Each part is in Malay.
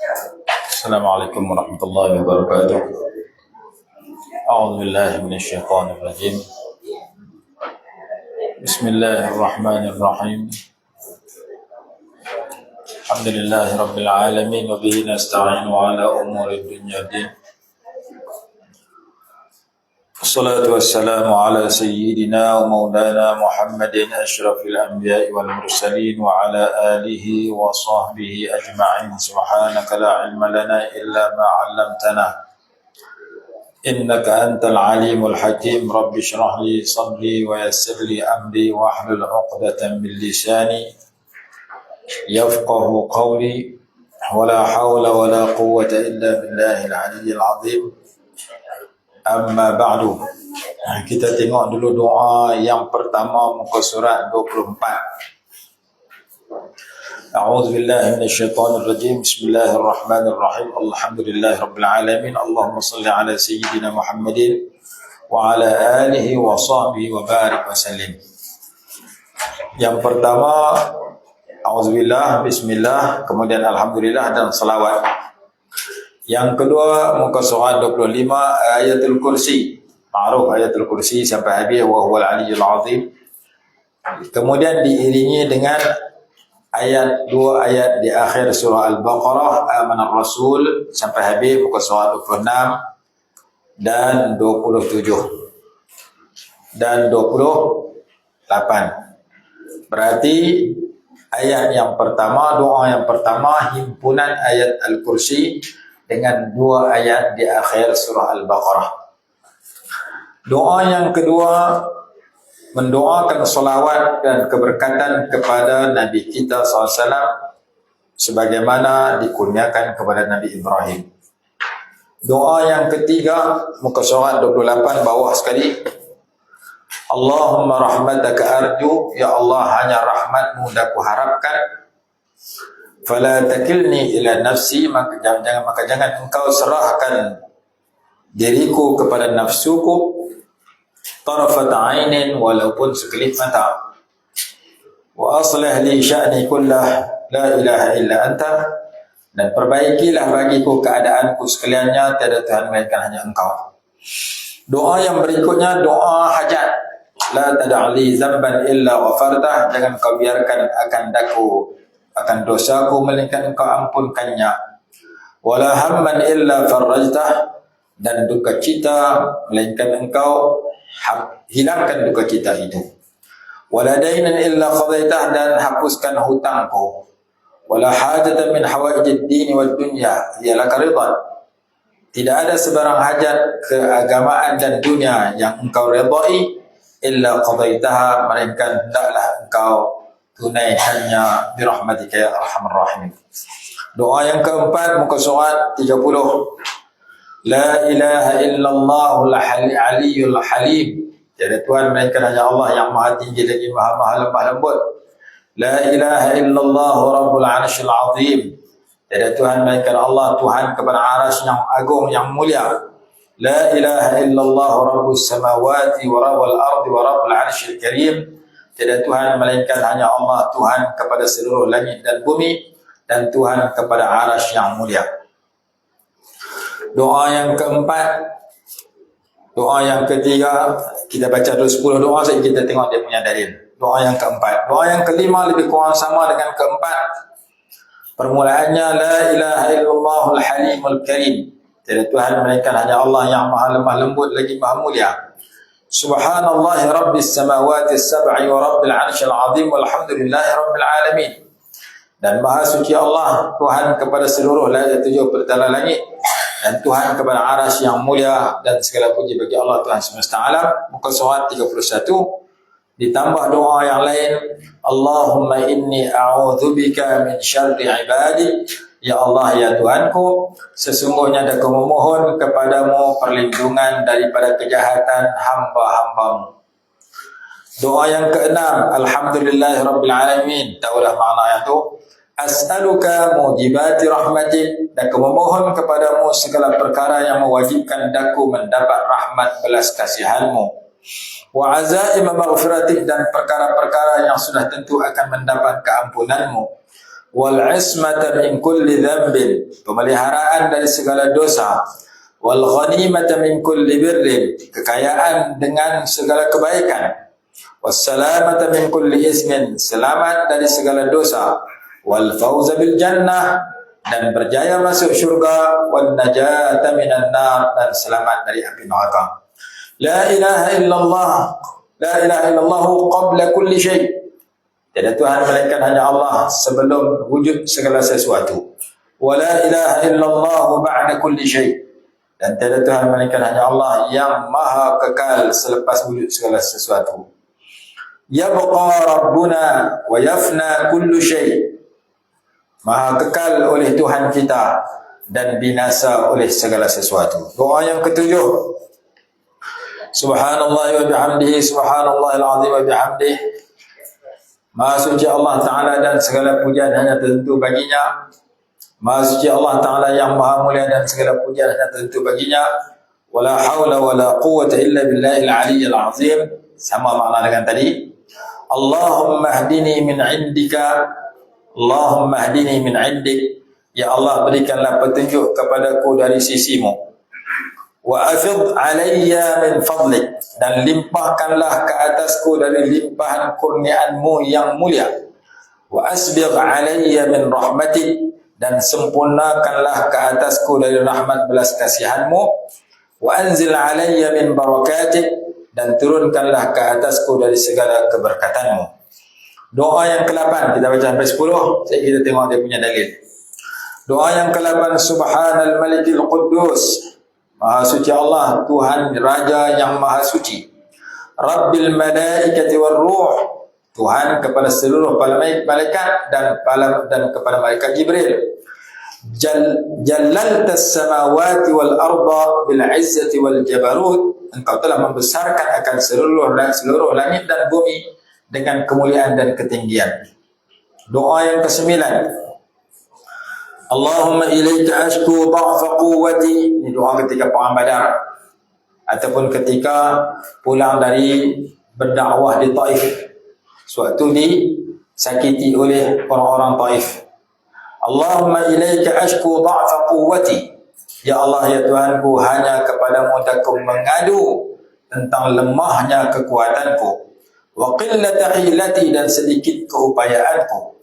السلام عليكم ورحمة الله وبركاته. أعوذ بالله من الشيطان الرجيم. بسم الله الرحمن الرحيم. الحمد لله رب العالمين وبه نستعين على أمور الدنيا والدين. الصلاة والسلام على سيدنا ومولانا محمد أشرف الأنبياء والمرسلين وعلى آله وصحبه أجمعين. سبحانك لا علم لنا إلا ما علمتنا إنك أنت العليم الحكيم. رب اشرح لي صدري ويسر لي أمري واحلل عقدة من لساني يفقه قولي ولا حول ولا قوة إلا بالله العلي العظيم. Amma ba'du. Kita tengok dulu doa yang pertama muka surat 24. A'udzu billahi minasyaitonir rajim. Bismillahirrahmanirrahim. Alhamdulillahi rabbil alamin. Allahumma shalli ala sayyidina Muhammadin wa ala alihi wa sahbihi wa barik wa sallim. Yang pertama a'udzubillah, bismillah, kemudian alhamdulillah dan salawat. Yang kedua muka surat 25 ayatul kursi. Ma'ruf ayatul kursi sampai habis wa huwal aliyyul azim. Kemudian diiringi dengan dua ayat di akhir surah Al-Baqarah, amanar rasul sampai habis muka surat 26 dan 27 dan 28. Berarti ayat yang pertama, doa yang pertama himpunan ayat Al-Kursi dengan dua ayat di akhir surah Al-Baqarah. Doa yang kedua mendoakan salawat dan keberkatan kepada Nabi kita SAW sebagaimana dikurniakan kepada Nabi Ibrahim. Doa yang ketiga muka surat 28 bawah sekali. Allahumma rahmataka arju, ya Allah hanya rahmatmu aku harapkan. Fala takilni ila nafsi, maka jangan engkau serahkan diriku kepada nafsuku tarafat ainin, walaupun sekelip mata. Wa aslih li sya'ni kullah la ilaha illa anta, dan perbaikilah bagiku keadaanku sekaliannya, tiada Tuhan melainkan hanya engkau. Doa yang berikutnya doa hajat. La tada'li zamban illa ghafartah, jangan kau biarkan akan dosaku melainkan engkau ampunkannya. Wala hamman illa farajtah, dan duka cita melainkan engkau hilangkan duka cita itu. Wala dainan illa qadaitah, dan hapuskan hutangku. Wala hajatan min hawaijid din wad dunya hiya laka ridha, tidak ada sebarang hajat keagamaan dan dunia yang engkau redai illa qadaitaha, melainkan hendaklah engkau tunaikannya birahmatika ya arhamar rahimin. Doa yang keempat muka surat 30. La ilaha illallahul aliyyul halim, tiada Tuhan melainkan hanya Allah yang maha tinggi lagi maha lemah lembut. La ilaha illallah rabbul arsyil azim, tiada Tuhan melainkan Allah Tuhan kepada arasy yang agung yang mulia. La ilaha illallah rabbus samawati wa rabbul ardi wa rabbul arsyil karim, tiada Tuhan melainkan hanya Allah Tuhan kepada seluruh langit dan bumi dan Tuhan kepada arasy yang mulia. Doa yang keempat, doa yang ketiga, kita baca dulu 10 doa saja, kita tengok dia punya dalil. Doa yang keempat. Doa yang kelima lebih kurang sama dengan keempat. Permulaannya la ilaha illallahul halimul karim, tiada Tuhan melainkan hanya Allah yang maha lemah lembut lagi maha mulia. Subhanallahi rabbis samawati sab'i wa rabbil arsyil azim walhamdulillahi rabbil alamin, dan maha suci Allah Tuhan kepada seluruh tujuh pertala langit dan Tuhan kepada arasy yang mulia, dan segala puji bagi Allah Tuhan semesta alam. Muka surat 31 ditambah doa yang lain. Allahumma inni a'udzubika min syarri ibadi, ya Allah ya Tuhanku, sesungguhnya aku memohon kepadamu perlindungan daripada kejahatan hamba-hambamu. Doa yang keenam, alhamdulillahi rabbil alamin, taulah makna itu. As'aluka mujibati rahmatik, dan aku memohon kepadamu segala perkara yang mewajibkan daku mendapat rahmat belas kasihanmu. Wa azaim maghfiratik, dan perkara-perkara yang sudah tentu akan mendapat keampunanmu. wal ismata min kulli dhanbin, pemeliharaan dari segala dosa, wal ghanimata min kulli birrin, kekayaan dengan segala kebaikan, was salamata min kulli ismin, selamat dari segala dosa, wal fawza bil jannah, dan berjaya masuk syurga, wan najata minan nar, dan selamat dari api neraka. La ilaha illallah, la ilaha illallah qabla kulli syai', tiada Tuhan melainkan hanya Allah sebelum wujud segala sesuatu. Wa la ilaha illallah ba'da kulli syai', dan tiada Tuhan melainkan hanya Allah yang maha kekal selepas wujud segala sesuatu. Yabqa rabbuna wa yafna kullu syai', maha kekal oleh Tuhan kita dan binasa oleh segala sesuatu. Doa yang ketujuh. Subhanallah wa bihamdihi, subhanallahil azim wa bihamdihi. Maha suci Allah Ta'ala dan segala pujian hanya tertentu baginya. Maha suci Allah Ta'ala yang maha mulia dan segala pujian hanya tertentu baginya. Wala hawla wala quwwata illa billahil aliyyil azim. Sama makna dengan tadi. Allahumma hdini min indika, Allahumma hdini min indik, ya Allah berikanlah petunjuk kepadaku dari sisimu. Wa afid alayya min fadlik, dan limpahkanlah ke atasku dari limpahan kurniaanmu yang mulia. Wa asbigh alayya min rahmatik, dan sempurnakanlah ke atasku dari rahmat belas kasihanmu. Wa anzil alayya min barakatik, dan turunkanlah ke atasku dari segala keberkatanmu. Doa yang ke-8, kita baca sampai 10, saya kita tengok dia punya dalil. Doa yang ke-8, Subhanal Malikil Quddus, Maha suci Allah, Tuhan Raja yang Maha suci. Rabbil Malaikati wal Ruh, Tuhan kepada seluruh para malaikat dan kepada malaikat Jibril. Jallaltas samawati wal arda bil izzati wal jabarut, engkau telah membesarkan akan seluruh langit dan bumi dengan kemuliaan dan ketinggian. Doa yang ke-9. Allahumma ilaika ashku dha'fa quwwati, ini doa ketika perang Badar ataupun ketika pulang dari berdakwah di Taif, suatu disakiti oleh orang-orang Taif. Allahumma ilaika ashku dha'fa quwwati, ya Allah ya Tuhanku, hanya kepadamu aku mengadu tentang lemahnya kekuatanku. Wa qillata hilati, dan sedikit keupayaanku.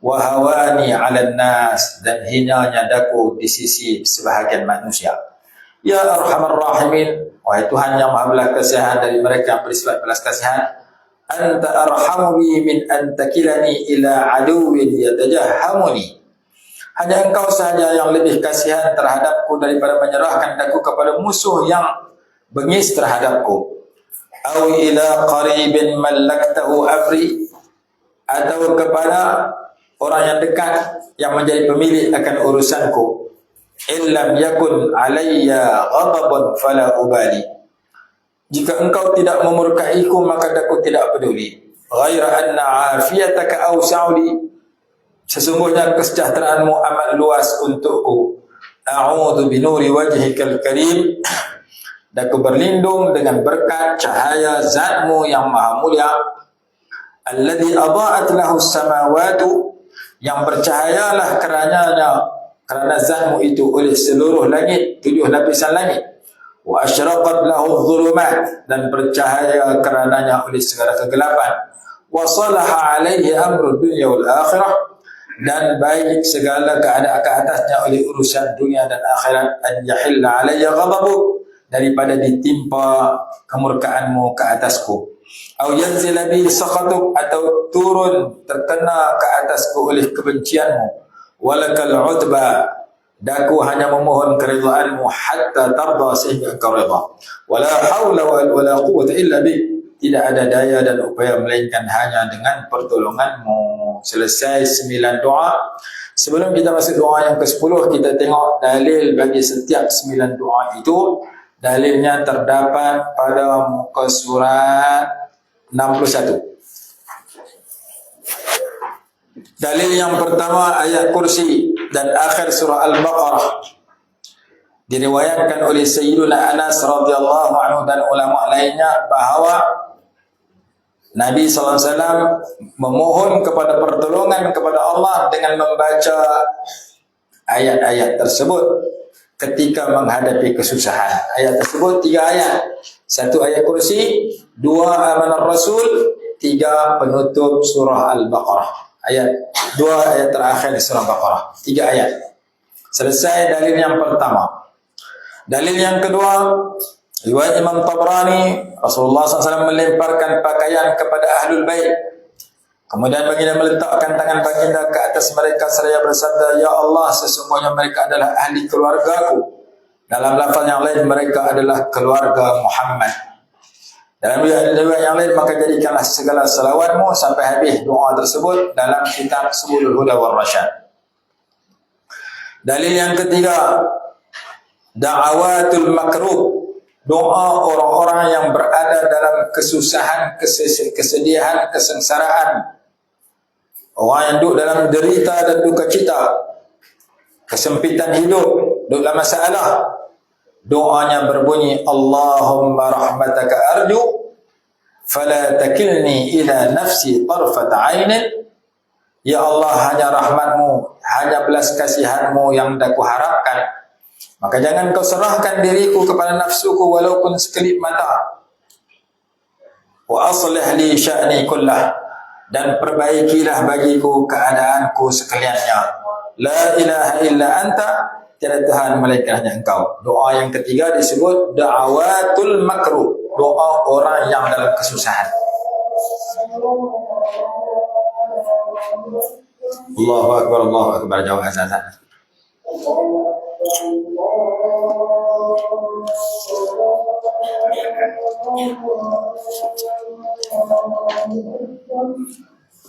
Wa hawani 'alan nas, dan hinanya daku di sisi sebahagian manusia. Ya Arhamar Rahimin, wahai Tuhan yang Maha belas kasihan dari mereka yang bersifat belas kasihan. Anta arhamu bi min an takilani ila aduwin yatajahhamuni, hanya Engkau sahaja yang lebih kasihan terhadapku daripada menyerahkan daku kepada musuh yang bengis terhadapku. Aw ila qaribin mallaktahu amri, atau kepada orang yang dekat yang menjadi pemilik akan urusanku. Illam yakun alayya ghadabun fala ubali, jika Engkau tidak memurkaiku maka aku tidak peduli. Ghaira anna afiyataka awsa'uli, sesungguhnya kesejahteraanmu amat luas untukku. A'udzu binuri wajhikal karim, dan aku berlindung dengan berkat cahaya zatmu yang maha mulia. Alladhi adha'at lahu samawatu, yang bercahayalah kerana zatmu itu oleh seluruh langit, 7 lapisan langit. Wa asyraqat lahu dhulumat, dan bercahaya kerananya oleh segala kegelapan. Wa salaha alaihi amru dunya wal akhirah, dan baik segala keadaan ke atasnya oleh urusan dunia dan akhirat. An yahilla alayya ghadabu, daripada ditimpa kemurkaanmu ke atasku. Au yanzila bi sakhatuk, atau turun terkena ke atasku oleh kebencianmu. Walakal udba, daku hanya memohon keridhaanmu hatta tarda, sehingga engkau redha. Wala haula wala quwwata illa bik, tidak ada daya dan upaya melainkan hanya dengan pertolonganmu. Selesai 9 doa. Sebelum kita masuk doa yang ke-10, kita tengok dalil bagi setiap 9 doa itu. Dalilnya terdapat pada muka surat 61. Dalil yang pertama ayat kursi dan akhir surah Al-Baqarah. Diriwayatkan oleh Sayyiduna Anas radhiyallahu anhu dan ulama lainnya bahawa Nabi SAW memohon kepada pertolongan kepada Allah dengan membaca ayat-ayat tersebut ketika menghadapi kesusahan. Ayat tersebut 3 ayat. 1 ayat kursi, 2 amanar rasul, 3 penutup surah Al-Baqarah. 2 ayat terakhir di surah Al-Baqarah. 3 ayat. Selesai dalil yang pertama. Dalil yang kedua, riwayat Imam Tabrani, Rasulullah SAW melemparkan pakaian kepada Ahlul Bait. Kemudian baginda meletakkan tangan baginda ke atas mereka seraya bersabda, "Ya Allah, sesungguhnya mereka adalah ahli keluargaku." Dalam lafaz yang lain, mereka adalah keluarga Muhammad. Dalam riwayat yang lain, maka jadikanlah segala salawatmu sampai habis doa tersebut dalam kitab Subulul Huda wal Rasyad. Dalil yang ketiga, da'awatul makruh. Doa orang-orang yang berada dalam kesusahan, kesedihan, kesengsaraan. Orang yang duduk dalam derita dan duka cita, kesempitan hidup, duduk dalam masalah. Doanya berbunyi, Allahumma rahmataka arju, fala takilni ila nafsi tarfat ainin. Ya Allah, hanya rahmatmu, hanya belas kasihanmu yang aku harapkan. Maka jangan kau serahkan diriku kepada nafsuku walaupun sekelip mata. Wa aslih li sya'ni kullah, dan perbaikilah bagiku keadaanku sekaliannya. La ilaha illa anta, tiada Tuhan melainkan hanya Engkau. Doa yang ketiga disebut da'awatul makruh, doa orang yang dalam kesusahan. Allahu akbar, Allahu akbar, jauh azan.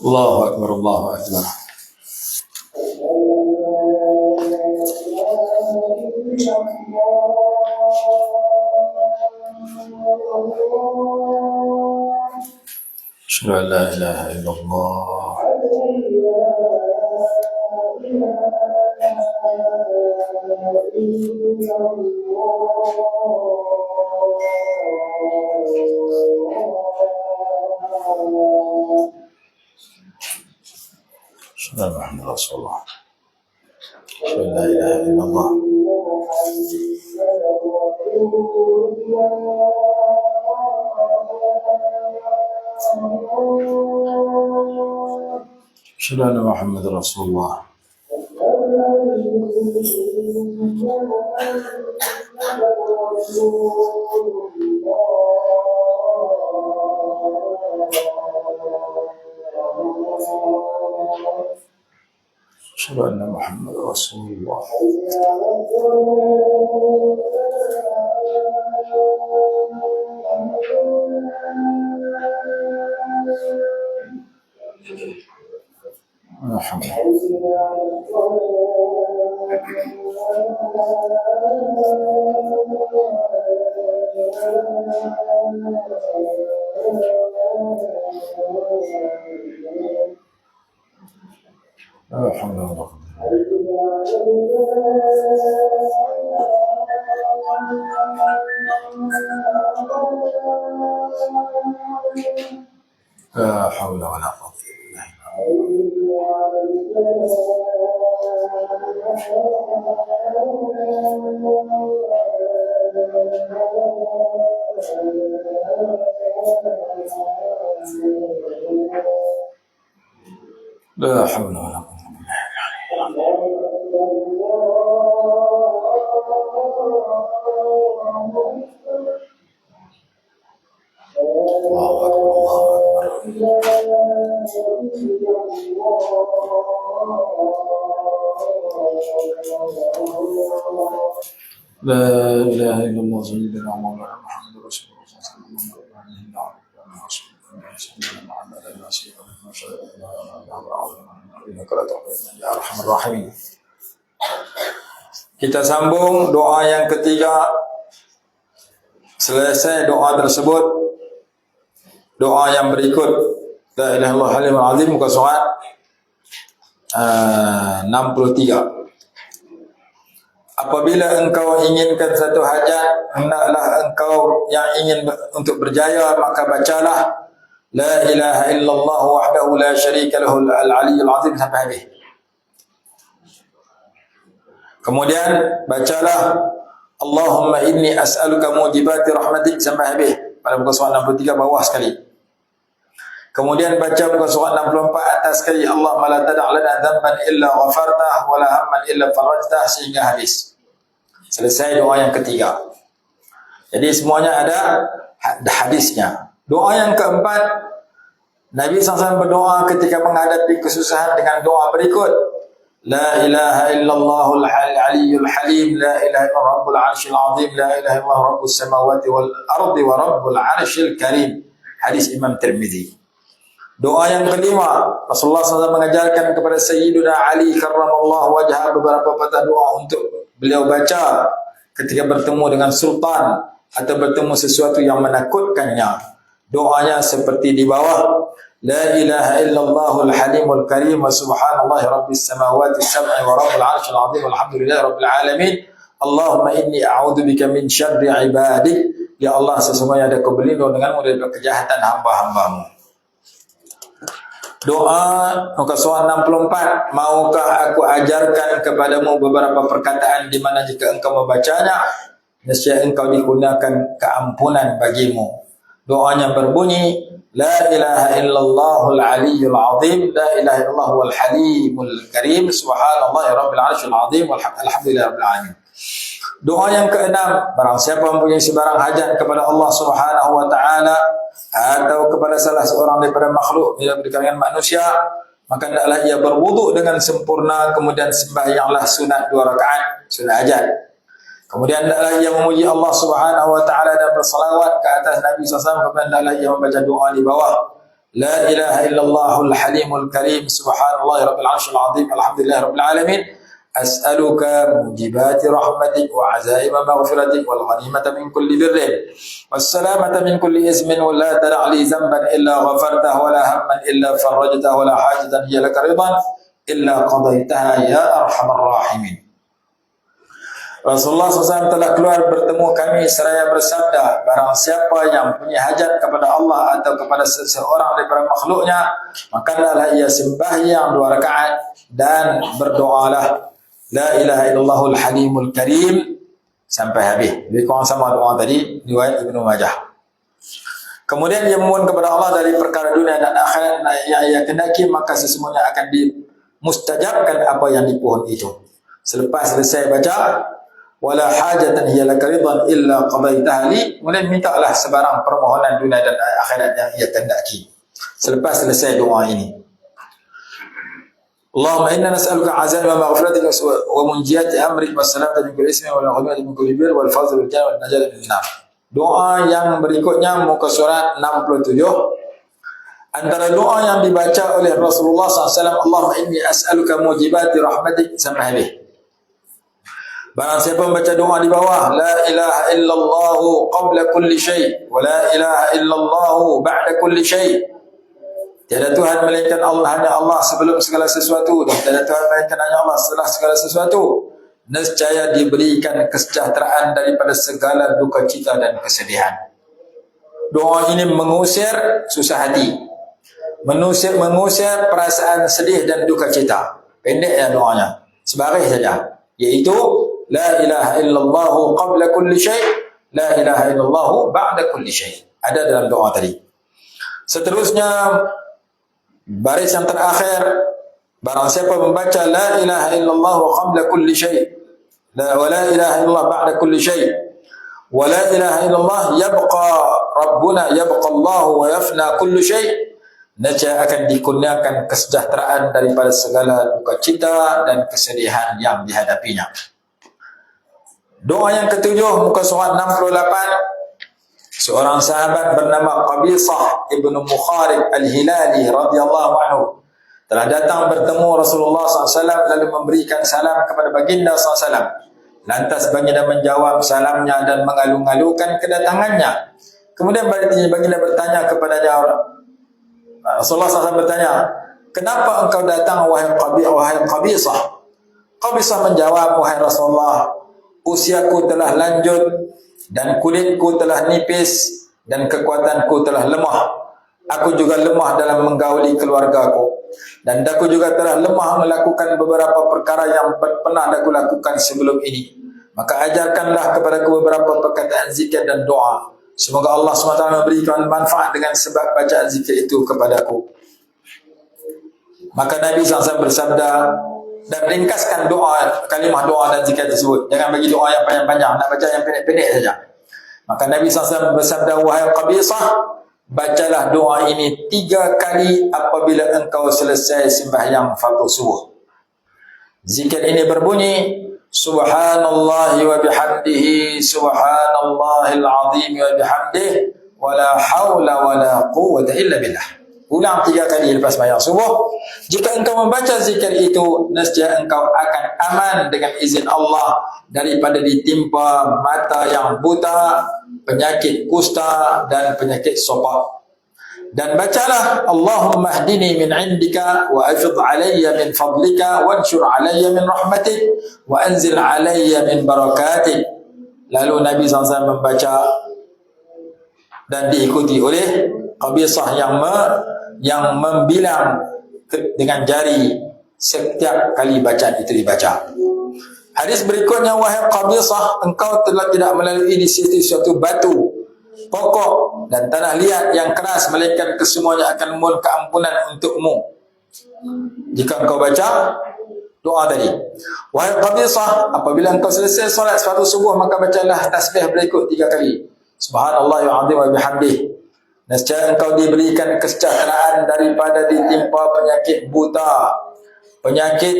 Allahu akbar, Allahu akbar. Asyhadu an la ilaha illallah. Asyhadu anna Rasulullah. Asyhadu an la ilaha illallah. Asyhadu anna Muhammadar Rasulullah. Asyhadu anna Muhammadar Rasulullah. لا حول ولا قوة إلا بالله. لا حول ولا قوة. الله أكبر، الله أكبر. لا إله إلا الله سيدنا مولانا محمد رسول الله صلى الله عليه وسلم. يا أرحم الراحمين. Kita sambung doa yang ketiga. Selesai doa tersebut, doa yang berikut, la ilaha illallah halimul azim, muka surat 63. Apabila engkau inginkan satu hajat, hendaklah engkau yang ingin untuk berjaya, maka bacalah La ilaha illallah wahdahu la syarika lahu al-aliyyul azim sampai habis. Kemudian bacalah Allahumma inni as'aluka mujibati rahmatik sampai habis pada muka surat 63 bawah sekali. Kemudian baca muka surat 64 atas sekali Allah la tada' lana dhanban illa ghafartah wa la hamman illa farajtah sehingga habis. Selesai doa yang ketiga. Jadi semuanya ada hadisnya. Doa yang keempat, Nabi SAW berdoa ketika menghadapi kesusahan dengan doa berikut. La ilaha illallahul aliyyul halim, la ilaha illallah rabbul arsyil azim, la ilaha illallah rabbus samawati wal ardi wa rabbul arsyil karim. Hadis Imam Tirmizi. Doa yang kelima, Rasulullah SAW mengajarkan kepada Sayyiduna Ali karramallahu wajhah beberapa patah doa untuk beliau baca ketika bertemu dengan sultan atau bertemu sesuatu yang menakutkannya. Doanya seperti di bawah. La ilaha illallahul halimul karim wa subhanallahi rabbis samawati sab'i wa rabbul arsyil azim walhamdulillahi rabbil alamin. Allahumma inni a'udzubika min syarri ibadik. Ya Allah, sesungguhnya ada aku berlindung denganmu dari kejahatan hamba-hambamu. Doa muka surat 64, maukah aku ajarkan kepadamu beberapa perkataan di mana jika engkau membacanya nescaya engkau digunakan keampunan bagimu. Doanya berbunyi la ilaha illallahul aliyyul azim, la ilaha illallah wal halimul karim, subhanallahi rabbil arsyil azim walhamdulillahi rabbil alamin. Doa yang keenam, barang siapa mempunyai sebarang hajat kepada Allah Subhanahu wa taala atau kepada salah seorang daripada makhluk dari kalangan manusia, maka hendaklah ia berwuduk dengan sempurna, kemudian sembahyanglah sunat 2 rakaat, sunat hajat. Kemudian hendaklah ia memuji Allah Subhanahu wa taala dan bersalawat ke atas Nabi SAW, kemudian hendaklah ia membaca doa di bawah. La ilaha illallahul halimul karim, subhanallahi rabbil arsyil azim, alhamdulillahi rabbil alamin. As'aluka mujibati rahmatik wa azaima maghfiratik wal ghanimata min kulli birrin was salamata min kulli ismin wa la tada' li dhanban illa ghafartahu wa la hamman illa farajtahu wa la hajatan hiya laka ridan illa qadaitaha ya arhamar rahimin. Rasulullah SAW telah keluar bertemu kami seraya bersabda, barang siapa yang punya hajat kepada Allah atau kepada seseorang daripada makhluknya, maka hendaklah ia sembahyang 2 rakaat dan berdoalah la ilaha illallahul halimul karim sampai habis. Lebih kurang sama doa tadi, riwayat Ibnu Majah. Kemudian dia memohon kepada Allah dari perkara dunia dan akhirat yang ia kendaki, maka sesungguhnya akan dimustajabkan apa yang dipohon itu. Selepas selesai baca wala hajatan hiya laka ridan illa qadaitaha li, kemudian mintalah sebarang permohonan dunia dan akhirat yang ia kendaki. Selepas selesai doa ini, Allahumma inna nas'aluka azaima maghfiratika wa munjiyati amrik wa salamata min kulli ismin wa al-ghaniimata min kulli birr wal fawza bil jannah wal najata min nar. Doa yang berikutnya muka surat 67. Antara doa yang dibaca oleh Rasulullah SAW, Allahumma inni as'aluka mujibati rahmatik sampai habis. Barang siapa membaca doa di bawah, la ilaha illallah qabla kulli syai' wa la ilaha illallah ba'da kulli syai'. Tiada Tuhan melainkan Allah, hanya Allah sebelum segala sesuatu, dan tiada Tuhan melainkan hanya Allah setelah segala sesuatu. Nescaya diberikan kesejahteraan daripada segala duka cita dan kesedihan. Doa ini mengusir susah hati, mengusir perasaan sedih dan duka cita. Pendek ya doanya, sebaris saja, yaitu la ilaha illallah qabla kulli syai', la ilaha illallah ba'da kulli syai'. Ada dalam doa tadi. Seterusnya baris yang terakhir, barang siapa membaca la ilaha illallah qabla kulli syai', wa la ilaha illallah ba'da kulli syai', wa la ilaha illallah yabqa rabbuna yabqa Allah wa yafna kulli syai', nescaya akan dikurniakan kesejahteraan daripada segala duka cita dan kesedihan yang dihadapinya. Doa yang ketujuh muka surat 68. Seorang sahabat bernama Qabisah ibnu Mukharib al-Hilali radhiyallahu anhu telah datang bertemu Rasulullah SAW lalu memberikan salam kepada baginda SAW. Lantas baginda menjawab salamnya dan mengalu-alukan kedatangannya. Kemudian baginda bertanya kepadanya, Rasulullah SAW bertanya, kenapa engkau datang wahai Qabisah? Qabisah menjawab, wahai Rasulullah, usiaku telah lanjut dan kulitku telah nipis dan kekuatanku telah lemah. Aku juga lemah dalam menggauli keluargaku. Dan aku juga telah lemah melakukan beberapa perkara yang pernah aku lakukan sebelum ini. Maka ajarkanlah kepadaku beberapa perkataan zikir dan doa. Semoga Allah SWT memberikan manfaat dengan sebab bacaan zikir itu kepadaku. Maka Nabi SAW bersabda dan ringkaskan doa, kalimah doa dan zikir tersebut. Jangan bagi doa yang panjang-panjang, nak baca yang pendek-pendek saja. Maka Nabi SAW bersabda, wahai Qabisah, bacalah doa ini 3 kali apabila engkau selesai sembahyang fardu subuh. Zikir ini berbunyi, Subhanallah wa bihamdihi, Subhanallahil azim wa bihamdihi, wa la hawla wa la quwwata illa billah. Ulang 3 kali lepas sembahyang subuh. Jika engkau membaca zikir itu, nescaya engkau akan aman dengan izin Allah daripada ditimpa mata yang buta, penyakit kusta dan penyakit sopak. Dan bacalah Allahumma hdini min indika wa afid alayya min fadlika wa anshur alayya min rahmatik wa anzil alayya min barakatik. Lalu Nabi SAW membaca dan diikuti oleh Qabisah yang membilang dengan jari setiap kali bacaan itu dibaca. Hadis berikutnya, wahai Qabisah, engkau telah tidak melalui di situ suatu batu, pokok dan tanah liat yang keras, melainkan kesemuanya akan memohon keampunan untukmu. Jika engkau baca doa tadi, wahai Qabisah, apabila engkau selesai solat fardu subuh, maka bacalah tasbih berikut 3 kali. Subhanallah wa bihamdihi. Nescaya engkau diberikan kesejahteraan daripada ditimpa penyakit buta, penyakit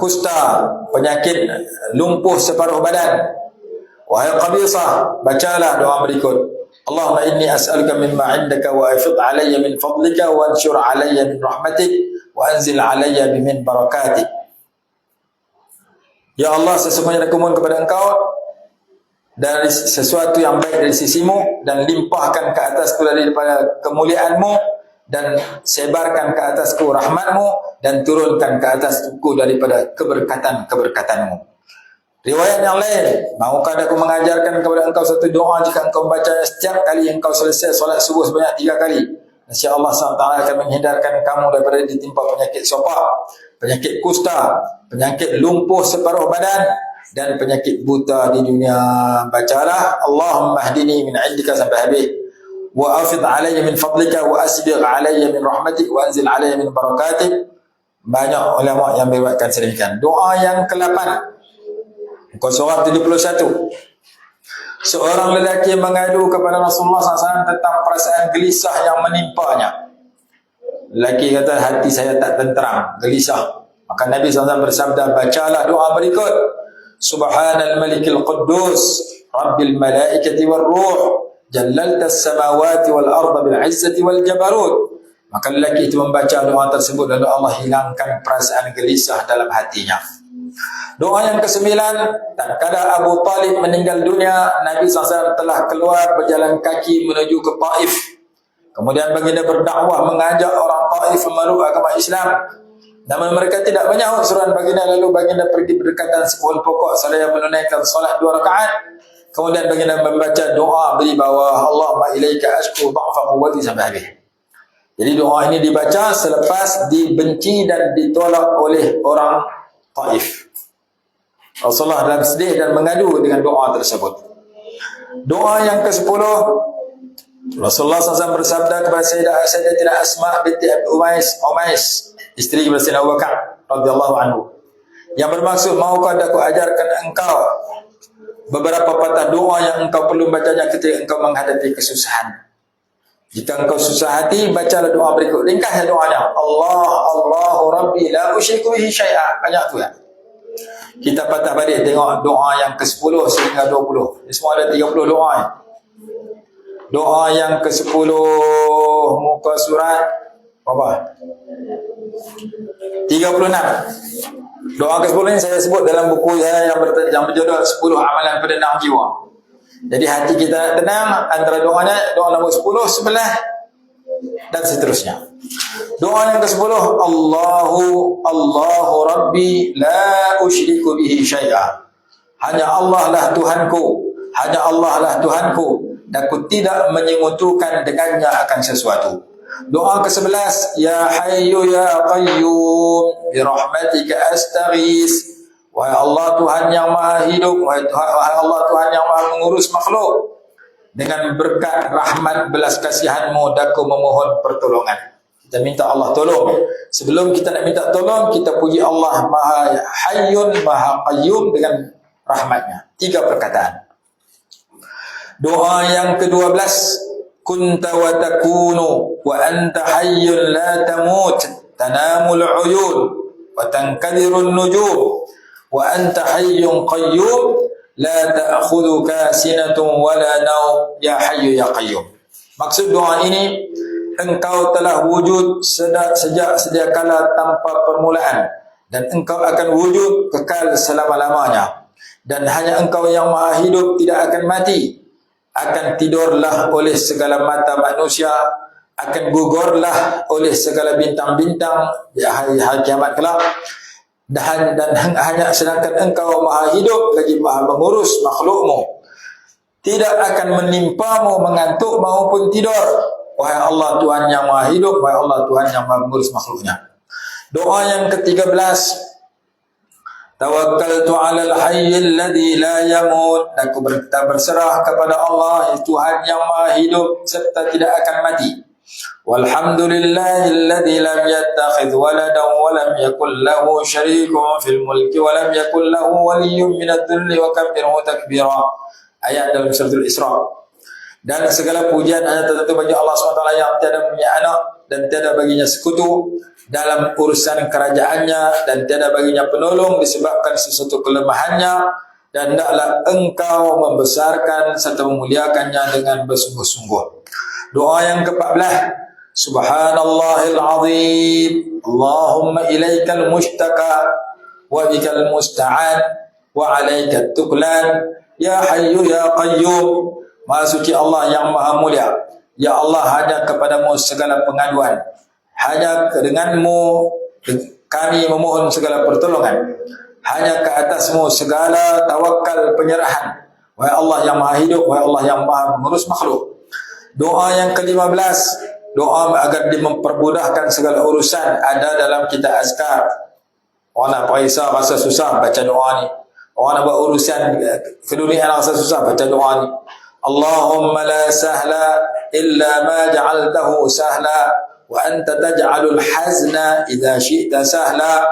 kusta, penyakit lumpuh separuh badan. Wahai Qabisah, bacalah doa berikut. Allahumma inni as'aluka mimma indaka wa afid alayya min fadlika wa anshur alayya min rahmatik wa anzil alayya min barakatik. Ya Allah, sesungguhnya aku mohon kepada engkau dari sesuatu yang baik dari sisimu, dan limpahkan ke atasku daripada kemuliaanmu, dan sebarkan ke atasku rahmatmu, dan turunkan ke atasku daripada keberkatan-keberkatanmu. Riwayat yang lain, maukah aku mengajarkan kepada engkau satu doa jika engkau membacanya setiap kali engkau selesai solat subuh sebanyak 3 kali. Insya Allah SWT akan menghindarkan kamu daripada ditimpa penyakit sopak, penyakit kusta, penyakit lumpuh separuh badan, dan penyakit buta di dunia. Bacalah Allahumma hdini min indika sampai habis, wa afid alayya min fadlika wa asbigh alayya min rahmatik wa anzil alayya min barakatik. Banyak ulama yang meriwayatkan sedemikian. Doa yang ke-8, muka surah 71. Seorang lelaki mengadu kepada Rasulullah SAW tentang perasaan gelisah yang menimpanya. Lelaki kata, hati saya tak tenteram, gelisah. Maka Nabi SAW bersabda, bacalah doa berikut. Subhanal malikil quddus rabbil malaikati wal ruh jallaltas samawati wal arda bil izzati wal jabarut. Maka lelaki itu membaca doa tersebut, lalu Allah hilangkan perasaan gelisah dalam hatinya. Doa yang ke-9, tatkala Abu Talib meninggal dunia, Nabi SAW telah keluar berjalan kaki menuju ke Taif. Kemudian baginda berdakwah mengajak orang Taif memeluk agama Islam. Namun mereka tidak menyahut seruan baginda, lalu baginda pergi berdekatan sebuah pokok seraya menunaikan solat 2 rakaat. Kemudian baginda membaca doa beri bawah, Allahumma ilaika ashku dha'fa quwwati sampai habis. Jadi doa ini dibaca selepas dibenci dan ditolak oleh orang Taif. Rasulullah dalam sedih dan mengadu dengan doa tersebut. Doa yang ke-10, Rasulullah SAW bersabda kepada Sayyidatina Asma binti Umais, isteri Sayyidina Abu Bakar radhiyallahu anhu, yang bermaksud, maukah aku ajarkan engkau beberapa patah doa yang engkau perlu bacanya ketika engkau menghadapi kesusahan. Jika engkau susah hati, bacalah doa berikut. Ringkasnya doanya, Allahu Rabbi la usyriku bihi syai'a. Banyak tu ya. Kita patah balik tengok doa yang ke-10 sehingga 20. Ini semua ada 30 doa. Doa yang ke-10 muka surat apa? 36. Doa ke-10 ini saya sebut dalam buku saya yang berjudul 10 amalan penenang jiwa. Jadi hati kita tenang, antara doanya doa nombor 10, 11 dan seterusnya. Doa yang ke-10, Allahu Rabbi la usyriku bihi syai'a. Hanya Allah lah Tuhanku, hanya Allah lah Tuhanku, dan aku tidak menyengutukan dengannya akan sesuatu. Doa ke-11, Ya Hayyu Ya Qayyum bi rahmatika astaghis. Wahai Allah Tuhan yang Maha Hidup, wahai Allah Tuhan yang Maha mengurus makhluk, dengan berkat rahmat belas kasihanmu daku memohon pertolongan. Kita minta Allah tolong. Sebelum kita nak minta tolong, kita puji Allah Maha Hayyun Maha Qayyum dengan rahmatnya. 3 perkataan. Doa yang ke-12, kunta wa takunu wa anta hayyun la tamut tanamul uyun wa tankadirun nujum wa anta hayyun qayyum la ta'khudhuka sinatun wala naum ya hayyu ya qayyum. Maksud doa ini, engkau telah wujud sejak sedia kala tanpa permulaan, dan engkau akan wujud kekal selama-lamanya, dan hanya engkau yang Maha Hidup, tidak akan mati, akan tidurlah oleh segala mata manusia, akan gugurlah oleh segala bintang-bintang di hari kiamat kelak. Dan hanya sedangkan engkau Maha Hidup lagi Maha mengurus makhlukmu, tidak akan menimpamu mengantuk maupun tidur, wahai Allah Tuhan yang Maha Hidup, wahai Allah Tuhan yang Maha mengurus makhluknya. Doa yang ke-13, tawakkaltu 'alal hayyil ladzi la yamut. Aku berserah kepada Allah, Tuhan yang Maha Hidup serta tidak akan mati. Walhamdulillahilladzi lam yattakhidh waladan wa lam yakul lahu syarikun fil mulki wa lam yakul lahu waliyyun minadh-dhulli wa kabbirhu takbira. Ayat dalam surah Al-Isra. Dan segala pujian hanya tertentu bagi Allah SWT yang tiada punya anak dan tiada baginya sekutu dalam urusan kerajaannya, dan tiada baginya penolong disebabkan sesuatu kelemahannya, dan hendaklah engkau membesarkan serta memuliakannya dengan bersungguh-sungguh. Doa yang ke-14, Subhanallahil azim, Allahumma ilaikal mushtaka wa bikal musta'an wa alaikat tuklan, ya hayyu ya qayyum. Maha suci Allah yang Maha mulia, ya Allah, hanya kepadamu segala pengaduan, hanya denganmu kami memohon segala pertolongan, hanya ke atasmu segala tawakal penyerahan, wahai Allah yang Maha Hidup, wahai Allah yang Maha mengurus makhluk. Doa yang ke-15, doa agar mempermudahkan segala urusan, ada dalam kitab azkar. Orang nak periksa rasa susah, baca doa ni. Orang nak buat urusan keduniaan rasa susah, baca doa ni. Allahumma la sahla illa ma ja'altahu sahla wa anta taj'alul hazna idza syi'ta sahla.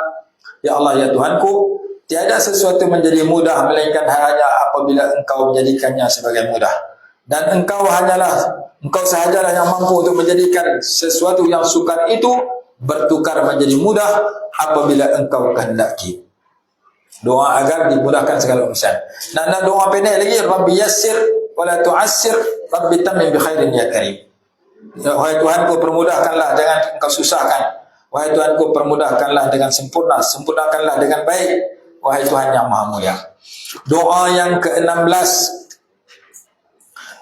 Ya Allah, ya Tuhanku, tiada sesuatu menjadi mudah melainkan hanya apabila engkau menjadikannya sebagai mudah. Dan engkau sahajalah yang mampu untuk menjadikan sesuatu yang sukar itu bertukar menjadi mudah apabila engkau kehendaki. Doa agar dimudahkan segala urusan. Dan doa pendek lagi, Rabbi yassir wala tu'assir, Rabbi tammim bi khairin ya karim. Wahai Tuhanku, permudahkanlah, jangan engkau susahkan. Wahai Tuhanku, permudahkanlah dengan sempurna, sempurnakanlah dengan baik, wahai Tuhan yang Maha Mulia. Doa yang ke-16,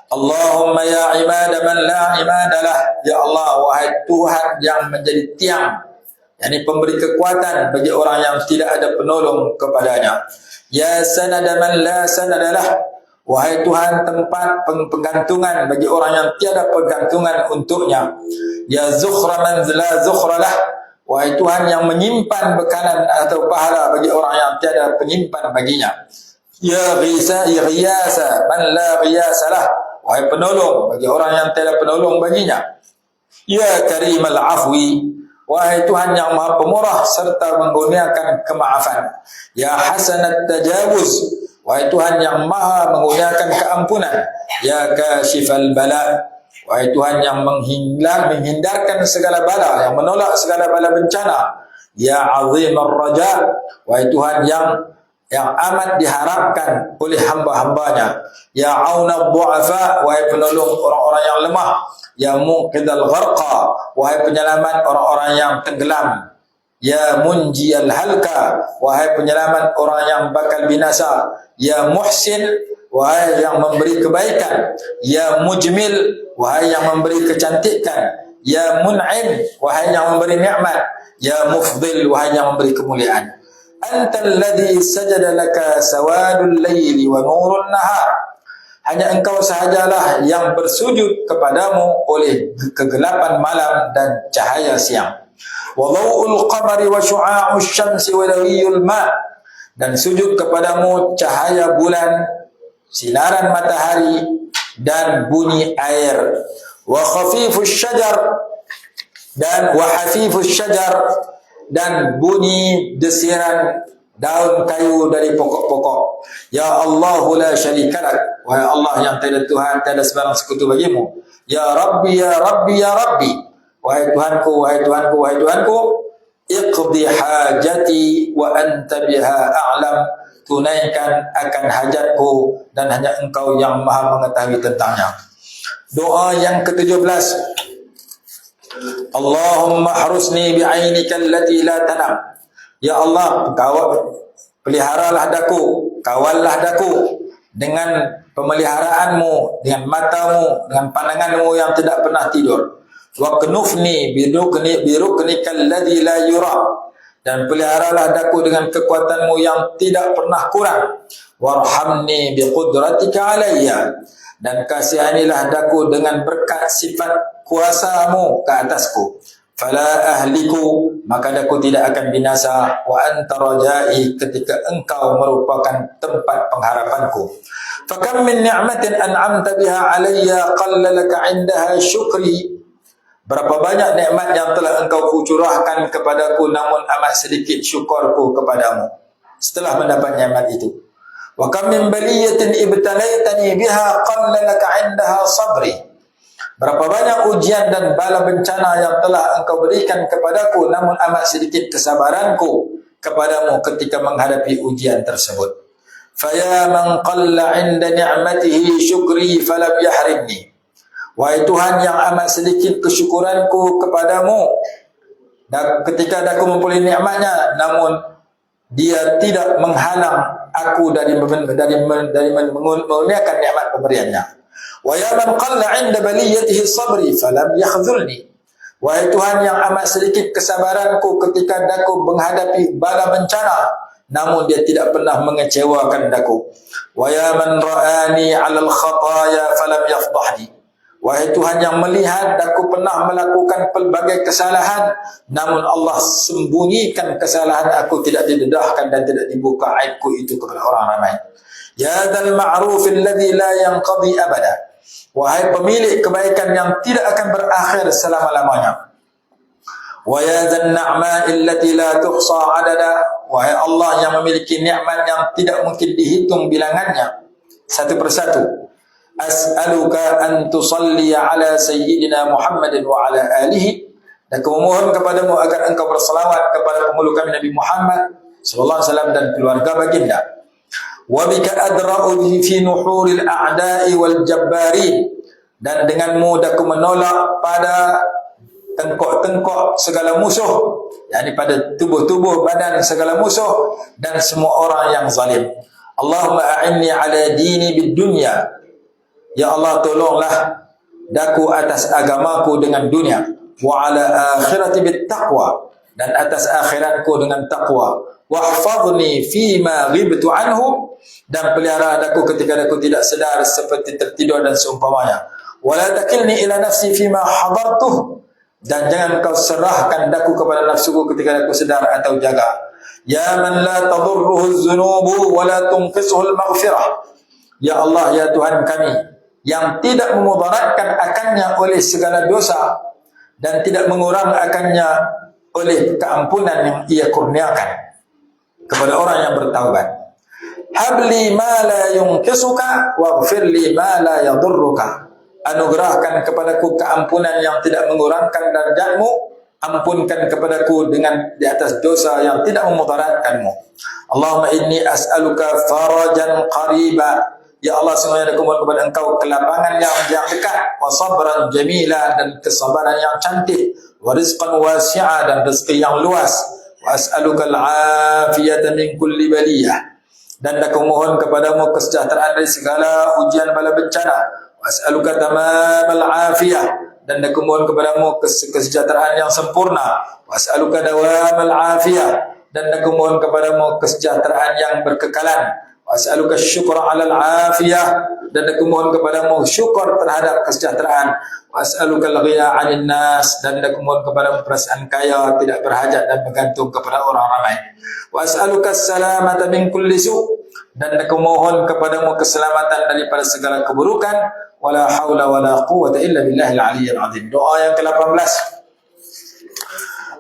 Allahumma ya ibada man la ibadalah, ya Allah, wahai Tuhan yang menjadi tiang, yakni pemberi kekuatan bagi orang yang tidak ada penolong kepadanya. Ya sanada man la sanadalah, wahai Tuhan tempat penggantungan bagi orang yang tiada pergantungan untuknya. Ya zukhra man la zukhralah, wahai Tuhan yang menyimpan bekalan atau pahala bagi orang yang tiada penyimpan baginya. Ya ghiyasa man la ghiyasalah, wahai penolong bagi orang yang tiada penolong baginya. Ya karimal afwi, wahai Tuhan yang Maha Pemurah serta mengurniakan kemaafan. Ya hasanat tajawuz, wahai Tuhan yang Maha mengurniakan keampunan. Ya kashifal bala, wahai Tuhan yang menghindarkan segala bala, yang menolak segala bala bencana. Ya azimar raja, wahai Tuhan yang amat diharapkan oleh hamba-hambanya. Ya aunad du'afa, wahai penolong orang-orang yang lemah. Ya muqidal gharqa, wahai penyelamat orang-orang yang tenggelam. Ya munjiyal halka, wahai penyelamat orang yang bakal binasa. Ya muhsin, wahai yang memberi kebaikan. Ya mujmil, wahai yang memberi kecantikan. Ya mun'im, wahai yang memberi nikmat. Ya mufdil, wahai yang memberi kemuliaan. Antal ladzi sajada laka sawadul laili wa nurun nahar, hanya engkau sahajalah yang bersujud kepadamu oleh kegelapan malam dan cahaya siang. Wa dhaw'ul qamari wa syu'a'us syamsi wa dawiyul ma', dan sujud kepadamu cahaya bulan, sinaran matahari dan bunyi air. Wa khafifus syajar, dan wa hafifus syajar, dan bunyi desiran daun kayu dari pokok-pokok. Ya Allahu la syarikalak, wahai Allah yang tiada Tuhan, tiada sebarang sekutu bagimu. Ya Rabbi, ya Rabbi, ya Rabbi, wahai Tuhanku, wahai Tuhanku, wahai Tuhanku, iqdi hajati wa anta biha a'lam, tunaikan akan hajatku dan hanya engkau yang maha mengetahui tentangnya. Doa yang ke-17. Allahumma harusni bi'ainika allati la tanam. Ya Allah, peliharalah daku, kawallah daku dengan pemeliharaanmu, dengan matamu, dengan pandanganmu yang tidak pernah tidur. Wa knufni biruknika alladhi la yura, dan peliharalah daku dengan kekuatanmu yang tidak pernah kurang. Warhamni biqudratika alayya, dan kasihanilah daku dengan berkat sifat kuasamu ke atasku. Fala ahliku, maka daku tidak akan binasa. Wa anta rajai, ketika engkau merupakan tempat pengharapanku. Fakam min ni'matin an'amta biha alayya qalla laka 'indaha syukri. Berapa banyak nikmat yang telah engkau kucurahkan kepadaku, namun amat sedikit syukurku kepadamu setelah mendapat nikmat itu. Wa kam min baliyatin ibtalaitani biha qalla laka 'indaha sabri. Berapa banyak ujian dan bala bencana yang telah engkau berikan kepadaku, namun amat sedikit kesabaranku kepadamu ketika menghadapi ujian tersebut. Faya man qalla 'inda ni'matihi syukri falam yahrimni. Wahai Tuhan yang amat sedikit kesyukuranku kepadamu, dan ketika aku memperoleh nikmatnya, namun dia tidak menghalang aku dari mengunaikan nikmat pemberiannya. Wa ya man qalla 'inda baliyatihi sabri falam yakhdhulni. Wahai Tuhan yang amat sedikit kesabaranku ketika daku menghadapi bala bencana, namun dia tidak pernah mengecewakan daku. Wa ya man ra'ani 'alal khataya falam yafdahni. Wahai Tuhan yang melihat daku pernah melakukan pelbagai kesalahan, namun Allah sembunyikan kesalahan aku, tidak didedahkan dan tidak dibuka aibku itu kepada orang ramai. Ya dzal ma'ruf alladhi la yanqadi abada. Wahai pemilik kebaikan yang tidak akan berakhir selama-lamanya. Wa ya dzan na'ma allati la tuhsa 'adada. Wahai Allah yang memiliki nikmat yang tidak mungkin dihitung bilangannya satu persatu. As'aluka an tusalli ala sayyidina Muhammadin wa ala alihi. Dan aku memohon kepadamu agar engkau berselawat kepada pemeluk kami Nabi Muhammad sallallahu alaihi wasallam dan keluarga baginda. Wa bika adra'u fi nuhuril a'da'i wal jabbarin. Dan denganmu daku menolak pada tengkok-tengkok segala musuh, yakni pada tubuh-tubuh badan segala musuh dan semua orang yang zalim. Allahumma a'inni ala dini bid dunya. Ya Allah, tolonglah daku atas agamaku dengan dunia. Wa ala akhirati bit taqwa, dan atas akhiratku dengan taqwa. Wahfadhni fima ghibtu anhu, dan pelihara daku ketika daku tidak sedar seperti tertidur dan seumpamanya. Wala takilni ila nafsi fima hadartuh, dan jangan kau serahkan daku kepada nafsuku ketika daku sedar atau jaga. Ya man la tadurruhu az-zunubu wa la tunqisuhu al-maghfirah. Ya Allah, ya Tuhan kami yang tidak memudaratkan akannya oleh segala dosa dan tidak mengurang akannya oleh keampunan yang ia kurniakan kepada orang yang bertaubat. Habli ma la yunqisuka waghfirli ma la yadurruka. Anugerahkan kepadaku keampunan yang tidak mengurangkan darjatmu, ampunkan kepadaku dengan di atas dosa yang tidak memudaratkanmu. Allahumma inni as'aluka farajan qariba. Ya Allah, semuanya aku mohon kepada engkau kelapangan yang dekat, wa sabran jamila, dan kesabaran yang cantik, wa rizqan wasi'a, dan rezeki yang luas, wa as'aluka al-afiyata min kulli baliyah, dan aku mohon kepadamu kesejahteraan dari segala ujian bala bencana, wa as'aluka tamamal afiyah, dan aku mohon kepadamu kesejahteraan yang sempurna, wa as'aluka dawamal afiyah, dan aku mohon kepadamu kesejahteraan yang berkekalan, wa As'aluka syukra 'alal afiyah, dan aku mohon kepadamu syukur terhadap kesejahteraan. As'aluka al-ghina 'anil nas, dan aku mohon kepadamu perasaan kaya, tidak berhajat dan bergantung kepada orang ramai. Wa as'aluka as-salamata min kulli su', dan aku mohon kepadamu keselamatan daripada segala keburukan. Wala haula wala quwwata illa billahil aliyyil azim. Doa yang ke-18.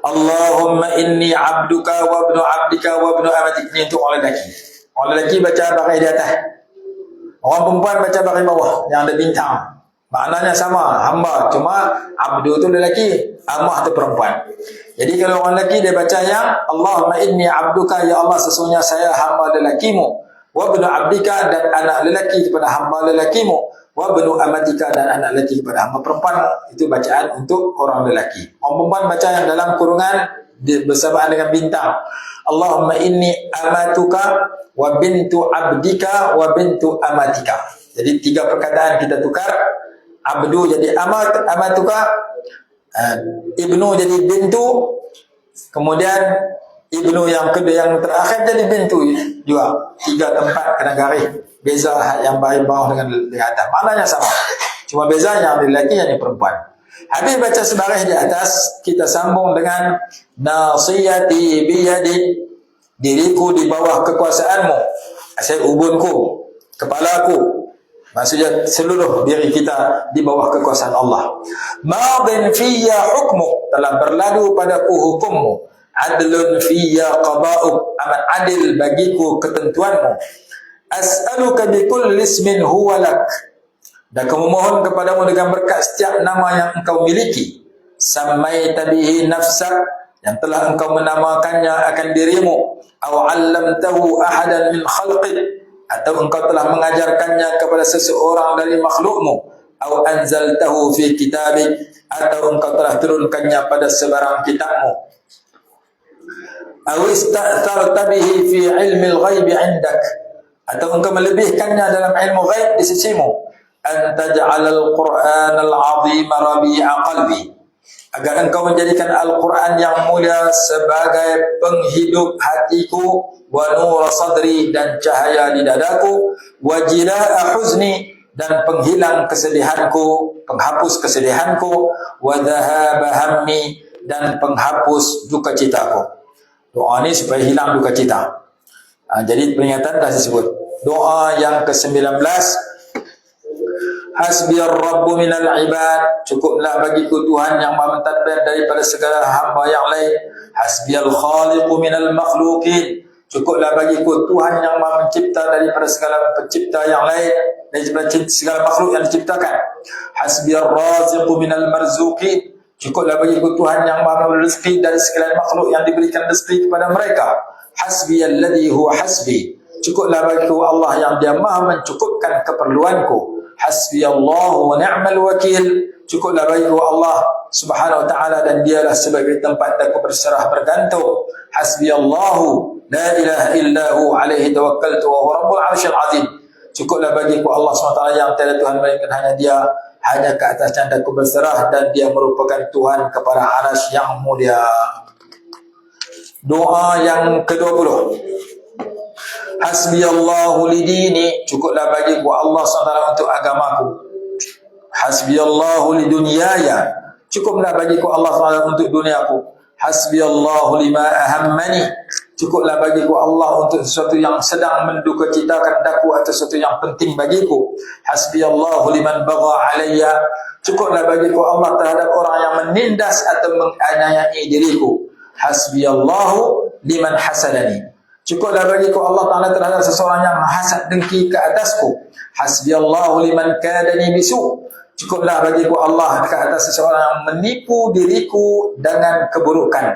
Allahumma inni abduka wa ibnu abdika wa ibnu amatik. Ini untuk orang lelaki. Orang lelaki baca baris di atas, orang perempuan baca baris bawah yang ada bintang. Maknanya sama, hamba, cuma abdu tu lelaki, amah tu perempuan. Jadi kalau orang lelaki dia baca yang Allahumma inni abduka, ya Allah sesungguhnya saya hamba lelakimu, wa ibnu abdika, dan anak lelaki kepada hamba lelakimu, wa ibnu amatika, dan anak lelaki kepada hamba perempuan. Itu bacaan untuk orang lelaki. Orang perempuan baca yang dalam kurungan bersamaan dengan bintang. Allahumma inni amatuka wa bintu abdika wa bintu amatika. Jadi 3 perkataan kita tukar. Abdu jadi amatuka, ibnu jadi bintu, kemudian ibnu yang kedua yang terakhir jadi bintu juga. 3 tempat kena garis. Beza yang baris bawah dengan atas. Maknanya sama. Cuma bezanya yang lelaki yang perempuan. Habis baca sebaris di atas, kita sambung dengan nasiyati biyadi, diriku di bawah kekuasaanmu. Asal ubunku, kepalaku. Maksudnya seluruh diri kita di bawah kekuasaan Allah. Madin fiyya hukmu, telah berlalu padaku hukummu. Adlun fiyya qada'uk, amat adil bagiku ketentuanmu. As'aluka bikulli ismin huwa lak, dan kamu mohon kepadamu dengan berkat setiap nama yang engkau miliki. Sammaita bihi nafsak, yang telah engkau menamakannya akan dirimu. Aw 'allamtahu ahadan min khalqik, atau engkau telah mengajarkannya kepada seseorang dari makhlukmu. Aw anzaltahu fi kitabik, atau engkau telah turunkannya pada sebarang kitabmu. Aw ista'tharta bihi fi ilmi al-ghaib 'indak, atau engkau melebihkannya dalam ilmu ghaib di sisimu. An taj'alal Qur'anal 'azim rabi'a qalbi, agar engkau menjadikan Al-Quran yang mulia sebagai penghidup hatiku, wa nur sadri, dan cahaya di dadaku, wa jila'a huzni, dan penghilang kesedihanku, penghapus kesedihanku, wa dhahaba hammi, dan penghapus duka citaku. Doa ini supaya hilang duka cita. Jadi peringatan dah disebut. Doa yang ke-19. Hasbiyar Rabbu minal ibad, cukuplah bagiku Tuhan yang maha mentadbir daripada segala hamba yang lain. Hasbiyal Khaliqu minal makhluqin, cukuplah bagiku Tuhan yang maha mencipta daripada segala pencipta yang lain, daripada segala makhluk yang diciptakan. Hasbiyar Raziqu minal marzuqin, cukuplah bagiku Tuhan yang maha memberi rezeki dari segala makhluk yang diberikan rezeki kepada mereka. Hasbiyalladzi huwa hasbi, cukuplah bagiku Allah yang dia maha mencukupkan keperluanku. Hasbiyallahu wa ni'mal wakil, cukuplah bagiku Allah subhanahu wa ta'ala, dan dialah sebagai tempat aku berserah bergantung. Hasbiyallahu la ilaha illahu alaihi tawakkaltu wa huwa rabbul arsyil azim, cukuplah bagiku Allah subhanahu wa ta'ala yang tiada Tuhan melainkan hanya dia, hanya ke atasnya aku berserah, dan dia merupakan Tuhan kepada arasy yang mulia. Doa yang ke-20. Hasbiyallahu lidini, cukuplah bagiku Allah SWT untuk agamaku. Hasbiyallahu lidunyaya, cukuplah bagiku Allah SWT untuk duniaku. Hasbiyallahu lima ahammani, cukuplah bagiku Allah untuk sesuatu yang sedang mendukacitakan daku atau sesuatu yang penting bagiku. Hasbiyallahu liman bagha alayya, cukuplah bagiku Allah terhadap orang yang menindas atau menganiayai diriku. Hasbiyallahu liman hasadani, cukuplah bagiku Allah Ta'ala terhadap seseorang yang hasad dengki ke atasku. Hasbiyallahu liman kadani bisu, cukuplah bagiku Allah ke atas seseorang yang menipu diriku dengan keburukan.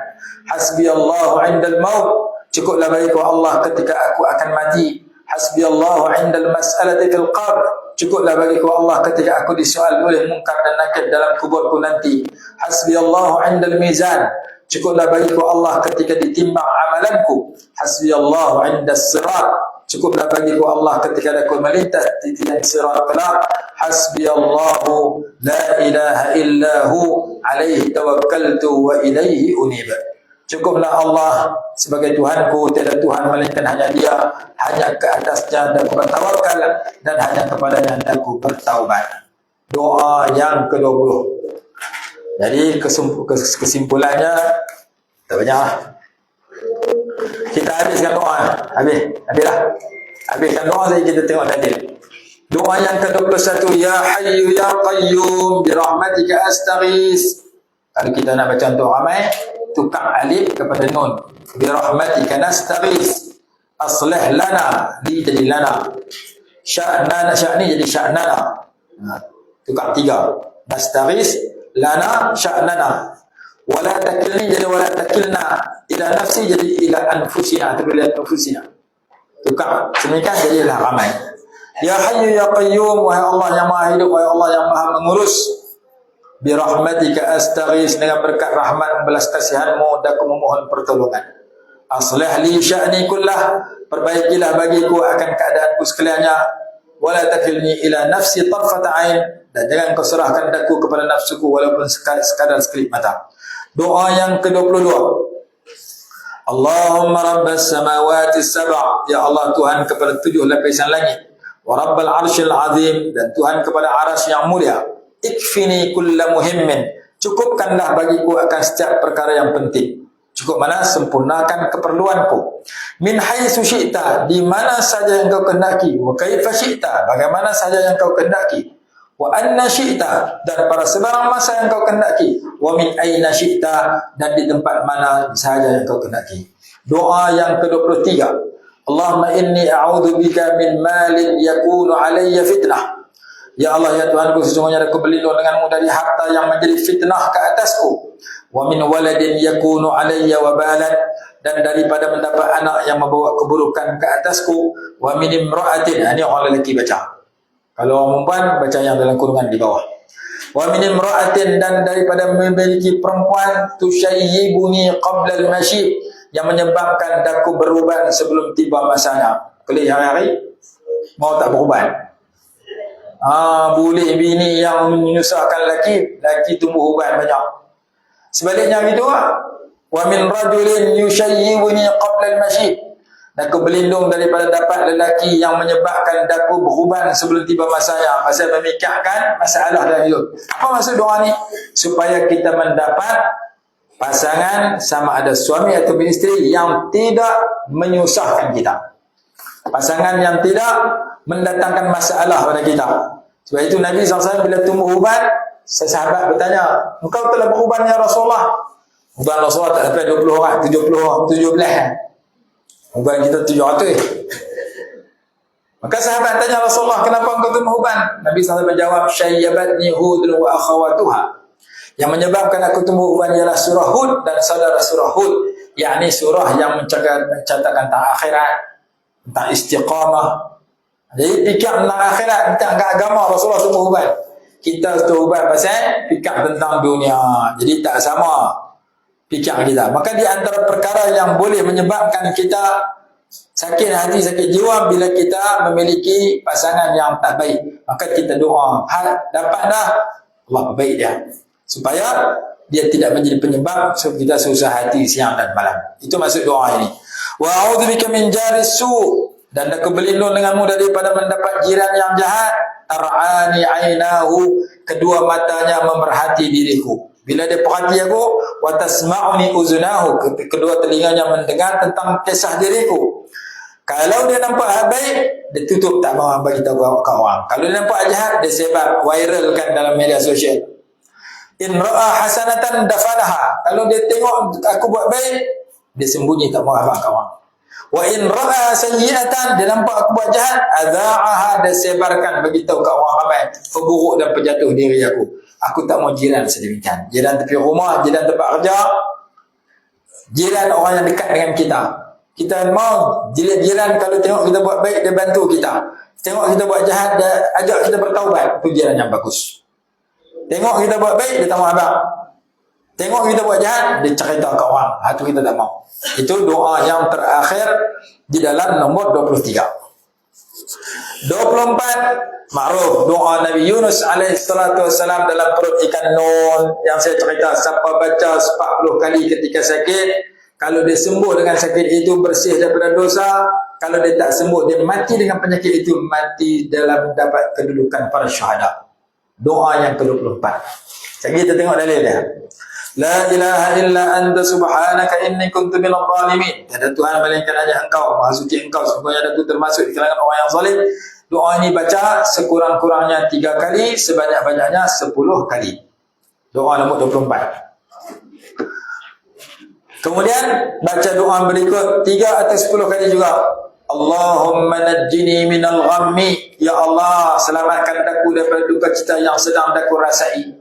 Hasbiyallahu indal maut, cukuplah bagiku Allah ketika aku akan mati. Hasbiyallahu indal mas'alati fil qabr, cukuplah bagiku Allah ketika aku disoal oleh mungkar dan nakir dalam kuburku nanti. Hasbiyallahu indal mizan, cukuplah bagiku Allah ketika ditimbang amalanku. Hasbiyallahu indas sirat, cukuplah bagiku Allah ketika aku melintas di tiang sirat kelak. Hasbiyallahu la ilaha illahu alaihi tawakkaltu wa ilaihi unib, Cukuplah Allah sebagai Tuhanku, tiada Tuhan melainkan hanya Dia, hanya ke atasnya aku bertawakal dan hanya kepadanya aku bertaubat. Doa yang ke-20. Jadi kesimpulannya tak banyak lah. Kita habiskan doa. Habislah. Habiskan doa saja, kita tengok tadi. Doa yang ke-21, Ya Hayyu Ya Qayyum birahmatika astaghis. Kalau kita nak baca untuk ramai, tukar alif kepada nun. Birahmatika nastaghis. Aslih lana, li jadi lana. Sya'nana, sya'ni jadi sya'nana. Tukar 3. Nastaghis lana sya'nana. Wala takilni jadi wala takilna. Ila nafsi jadi ila anfusina atau ila anfusina. Tukar semikian jadilah ramai. Ya Hayyu Ya Qayyum, wahai Allah yang Maha Hidup, wahai Allah yang Maha Mengurus. Birahmatika astaghis, dengan berkat rahmat belas kasihanmu dan aku memohon pertolongan. Aslih li sya'ni kullah, perbaikilah bagiku akan keadaanku sekaliannya. Wala takilni ila nafsi tarfata ain, dan jangan kau serahkan aku kepada nafsuku walaupun sekadar sekelip mata. Doa yang ke-22. Allahumma rabbas samawati sab'a, ya Allah Tuhan kepada 7 lapisan langit. Wa rabbal arsyil azim, dan Tuhan kepada arasy yang mulia. Ikfini kulla muhimmin, cukupkanlah bagiku akan setiap perkara yang penting. Cukup mana? Sempurnakan keperluanku. Min haitsu syi'ta, di mana saja yang kau kehendaki. Wa kaifa syi'ta, bagaimana saja yang kau kehendaki. Wa anna syi'ta, dan pada sebarang masa yang kau kehendaki. Wa min aina syi'ta, dan di tempat mana saja yang kau kehendaki. Doa yang ke-23. Allahumma inni a'udzubika min malin yakunu alayya fitnah. Ya Allah, ya Tuhanku, sesungguhnya aku berlindung denganmu dari harta yang menjadi fitnah ke atasku. Wa min waladin yakunu alayya wabalan, dan daripada mendapat anak yang membawa keburukan ke atasku. Wa min imra'atin, ini orang lelaki baca. Kalau orang perempuan baca yang dalam kurungan di bawah. Wa min imra'atin, dan daripada memiliki perempuan tushayyibuni qabla al-mashi, yang menyebabkan daku beruban sebelum tiba masanya. Kelih hari-hari mau tak beruban. Boleh bini yang menyusahkan laki tumbuh uban banyak. Sebaliknya gitu, wa min rajulin yushayyibuni qabla al-mashi, aku berlindung daripada dapat lelaki yang menyebabkan daku beruban sebelum tiba masanya. Pasal memikirkan masalah dalam hidup. Apa maksud doa ni? Supaya kita mendapat pasangan, sama ada suami atau isteri, yang tidak menyusahkan kita. Pasangan yang tidak mendatangkan masalah pada kita. Sebab itu Nabi SAW bila tumbuh uban, sahabat bertanya, engkau telah beruban ya Rasulullah? Uban Rasulullah tak sampai 20 orang, 17 kan? Uban kita 700. Maka sahabat tanya Rasulullah, kenapa engkau tumbuh uban? Nabi SAW menjawab, syayyabatni Hudun wa akhawatuha. Yang menyebabkan aku tumbuh uban ialah surah Hud dan saudara surah Hud, yakni surah yang mencatatkan tentang akhirat, tentang istiqamah. Jadi fikir tentang akhirat, tentang agama, Rasulullah tumbuh uban. Kita tumbuh uban pasal fikir tentang dunia. Jadi tak sama fikir kita. Maka di antara perkara yang boleh menyebabkan kita sakit hati, sakit jiwa bila kita memiliki pasangan yang tak baik. Maka kita doa, dapat dah, Allah perbaik dia, supaya dia tidak menjadi penyebab kita susah hati siang dan malam. Itu maksud doa ini. Wa a'udzubika min jaris su', dan aku berlindung denganmu daripada mendapat jiran yang jahat. Tar'ani ainahu, kedua matanya memerhati diriku. Bila dia perhati aku, wa tasma'uni uzunahu, kedua telinganya mendengar tentang kisah diriku. Kalau dia nampak baik, dia tutup, tak mahu bagi tahu ke orang. Kalau dia nampak jahat, dia sebar, viralkan dalam media sosial. In ra'a hasanatan dafanaha, kalau dia tengok aku buat baik, dia sembunyi, tak mahu abang kawan. Wa in ra'a sayyi'atan, dia nampak aku buat jahat, adza'aha, dia sebarkan, bagi tahu kat orang ramai peburuk dan penjatuh diri aku. Aku tak mau jiran sedemikian. Jiran tepi rumah, jiran tempat kerja, jiran orang yang dekat dengan kita. Kita mau jiran kalau tengok kita buat baik, dia bantu kita. Tengok kita buat jahat, dia ajak kita bertaubat. Itu jiran yang bagus. Tengok kita buat baik, dia tak mau abang. Tengok kita buat jahat, dia cerita ke orang. Itu kita tak mau. Itu doa yang terakhir di dalam nombor 23. 24, makruf doa Nabi Yunus alaihissalam dalam perut ikan nun, yang saya cerita, siapa baca 40 kali ketika sakit, Kalau dia sembuh dengan sakit itu, bersih daripada dosa. Kalau dia tak sembuh, dia mati dengan penyakit itu, mati dalam dapat kedudukan para syuhada. Doa yang ke-24. Sekali kita tengok dalil dia. La ilaha illa anta subhanaka inni kuntu minadh dhalimin. Tiada Tuhan melainkan hanya Engkau, Maha Suci Engkau, sesungguhnya aku termasuk di kalangan orang yang zalim. Doa ini baca sekurang-kurangnya 3 kali, sebanyak-banyaknya 10 kali. Doa nombor 24. Kemudian baca doa berikut 3 atau 10 kali juga. Allahumma najjini minal ghammi. Ya Allah, selamatkan aku daripada duka cita yang sedang aku rasai.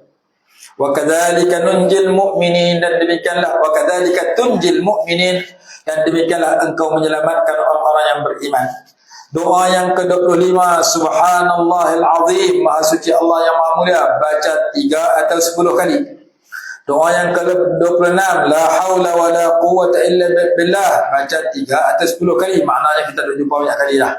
Wa kadzalika nunjil mu'minin, dan demikianlah wa kadzalika tunjil mu'minin, dan demikianlah engkau menyelamatkan orang-orang yang beriman. Doa yang ke-25, subhanallahil azim, maha suci Allah yang maha mulia, baca 3 atau 10 kali. Doa yang ke-26, la haula wa la quwwata illa billah, baca 3 atau 10 kali. Maknanya kita dah jumpa banyak kali dah.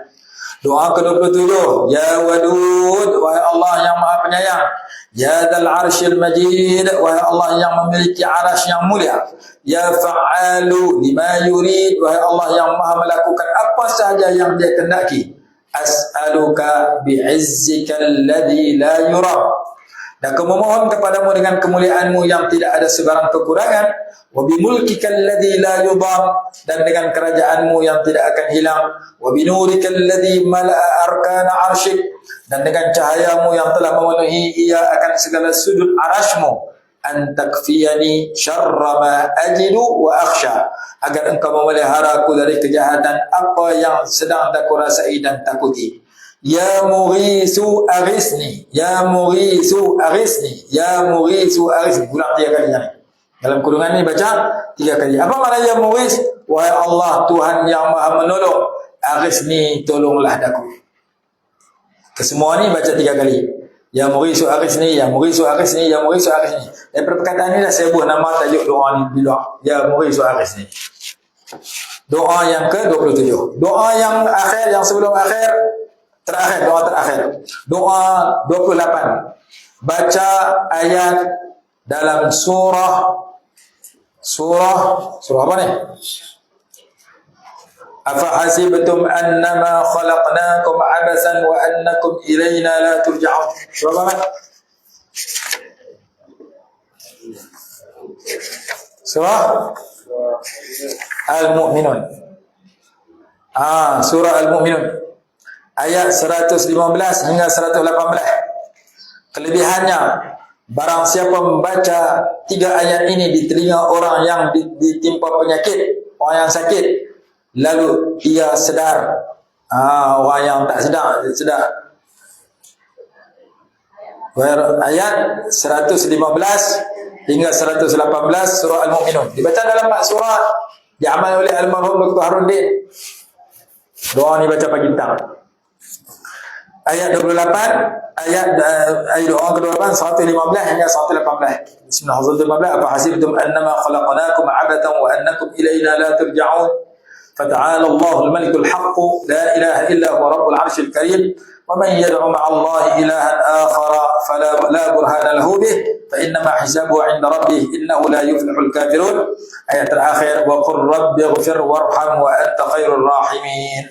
Doa ke-27, ya wadud, wahai Allah yang maha penyayang. Ya dzal arsyil majid, wahai Allah yang memiliki arasy yang mulia. Ya fa'alu lima yurid, wahai Allah yang maha melakukan apa sahaja yang dia kehendaki. As'aluka bi'izzika alladhi la yura, dan aku memohon kepadamu dengan kemuliaanmu yang tidak ada sebarang kekurangan. Wa bimulkika alladhi la yudam, dan dengan kerajaanmu yang tidak akan hilang. Wa binurika alladhi mala'a arkana arsyik, dan dengan cahayamu yang telah memenuhi ia akan segala sudut arasmu. An takfiyani syarra ma ajidu wa akhsha, agar engkau memelihara aku dari kejahatan apa yang sedang aku rasai dan takuti. Ya mughisu aghisni, ya mughisu aghisni, ya mughisu aghisni. Ulang 3 kali ni. Dalam kurungan ni baca 3 kali. Apa makna ya mughis? Wahai Allah, Tuhan yang maha menolong. Aghisni, tolonglah aku. Kesemua ni baca 3 kali. Ya mughisu aghisni, ya mughisu aghisni, ya mughisu aghisni. Dan perkataan ni dah saya buat nama tajuk doa ni bila ya mughisu aghisni. Doa yang ke-27. Doa yang akhir, yang sebelum akhir, terakhir, doa terakhir. Doa 28. Baca ayat dalam surah apa ni? Afa hasibtum annama khalaqnakum abasan wa annakum ilayna la turja'un. Surah apa? Surah Al-Mu'minun. Surah Al-Mu'minun. Ayat 115 hingga 118. Kelebihannya, barang siapa membaca 3 ayat ini di telinga orang yang ditimpa penyakit, orang yang sakit, lalu ia sedar. Orang yang tak sedar. Ayat 115 hingga 118 surah Al-Mu'minun. Dibaca dalam 4 surah, diamal oleh almarhum Dr. Haruddin. Doa ni baca pagi petang. Ayat 28, ayat doa ke-28, 115 hingga 118. Bismillahirrahmanirrahim. Apa hasibtum annama khalaqnakum abatan wa annakum ilayna la turja'un. Fata'ala Allahul Malikul Haqq, la ilaha illa huwa Rabbul Arsyil Karim. Wa man yad'u ma'allahi ilahan akhara fala burhana lahu bih, fa innama hisabuhu 'inda rabbih, innahu la yuflihul kafirun. Ayat terakhir, wa qur rabbighfir warham wa anta khairur rahimin.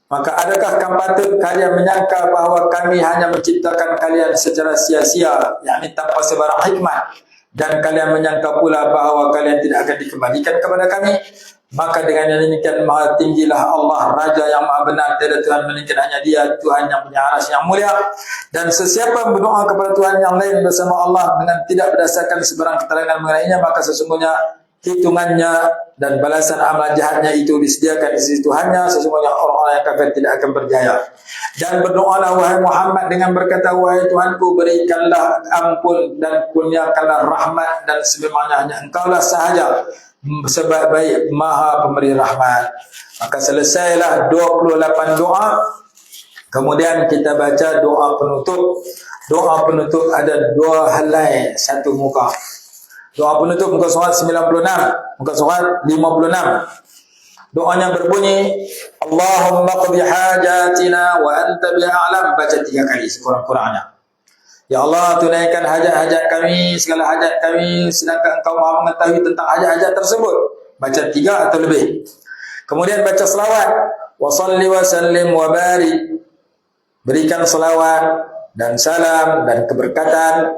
Adakah kamu patut kalian menyangka bahawa kami hanya menciptakan kalian secara sia-sia, yakni tanpa sebarang hikmah, dan kalian menyangka pula bahawa kalian tidak akan dikembalikan kepada kami? Maka dengan yang demikian maha tinggilah Allah, Raja yang maha benar, tiada Tuhan melainkan hanya Dia, Tuhan yang punya arasy yang mulia. Dan sesiapa yang berdoa kepada Tuhan yang lain bersama Allah dengan tidak berdasarkan sebarang keterangan mengenainya, maka sesungguhnya hitungannya dan balasan amal jahatnya itu disediakan di sisi Tuhannya. Sesungguhnya orang-orang yang kafir tidak akan berjaya. Dan berdoalah wahai Muhammad dengan berkata, wahai Tuhanku, berikanlah ampun dan kurniakanlah rahmat, dan sememangnya hanya Engkaulah sahaja sebaik-baik maha pemberi rahmat. Maka selesailah 28 doa. Kemudian kita baca doa penutup. Doa penutup ada 2 helai, 1 muka. Doa penutup muka surat 96, muka surat 56. Doanya berbunyi, Allahumma qdi hajatina wa anta biha a'lam. Baca 3 kali sekurang-kurangnya. Ya Allah, tunaikan hajat-hajat kami, segala hajat kami, sedangkan Engkau Maha mengetahui tentang hajat-hajat tersebut. Baca 3 atau lebih. Kemudian baca selawat. Wa salli wa sallim wa barik. Berikan selawat dan salam dan keberkatan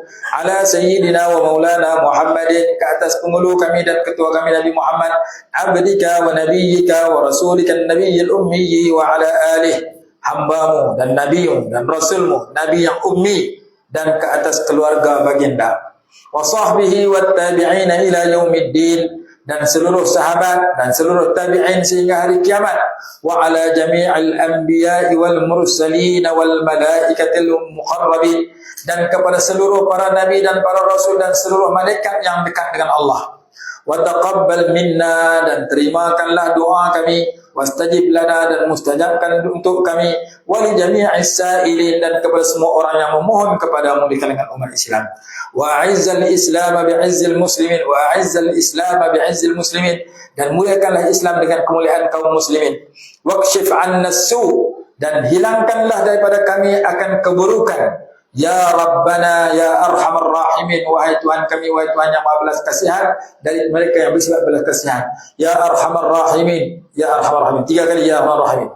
ala sayyidina wa maulana Muhammadin, ke atas penghulu kami dan ketua kami Nabi Muhammad, abdika wa nabiyyika wa rasulika an-nabiyyil ummi, wa ala alihi, hambamu dan nabimu dan rasulmu, nabi yang ummi, dan ke atas keluarga baginda, wa sahbihi wat tabi'ina ila yaumiddin, dan seluruh sahabat dan seluruh tabi'in sehingga hari kiamat, wa ala jami'il anbiya'i wal mursalin wal malaikatil muqarrabin, dan kepada seluruh para nabi dan para rasul dan seluruh malaikat yang dekat dengan Allah. Wa taqabbal minna, dan terimakanlah doa kami, wastajib lana, dan mustajabkan untuk kami, wa li jami'is sa'ilin, dan kepada semua orang yang memohon kepadamu di kalangan umat Islam. Wa a'izzal Islam bi'izzil muslimin, wa a'izzal Islam bi'izzil muslimin, dan muliakanlah Islam dengan kemuliaan kaum muslimin. Waqshif 'anna as-su', dan hilangkanlah daripada kami akan keburukan. Ya Rabbana ya Arhamar Rahimin, wahai Tuhan kami, wahai Tuhan yang Maha belas kasihan dari mereka yang bersifat belas kasihan. Ya Arhamar Rahimin, ya Arhamar Rahimin, 3 kali ya Arhamar Rahimin.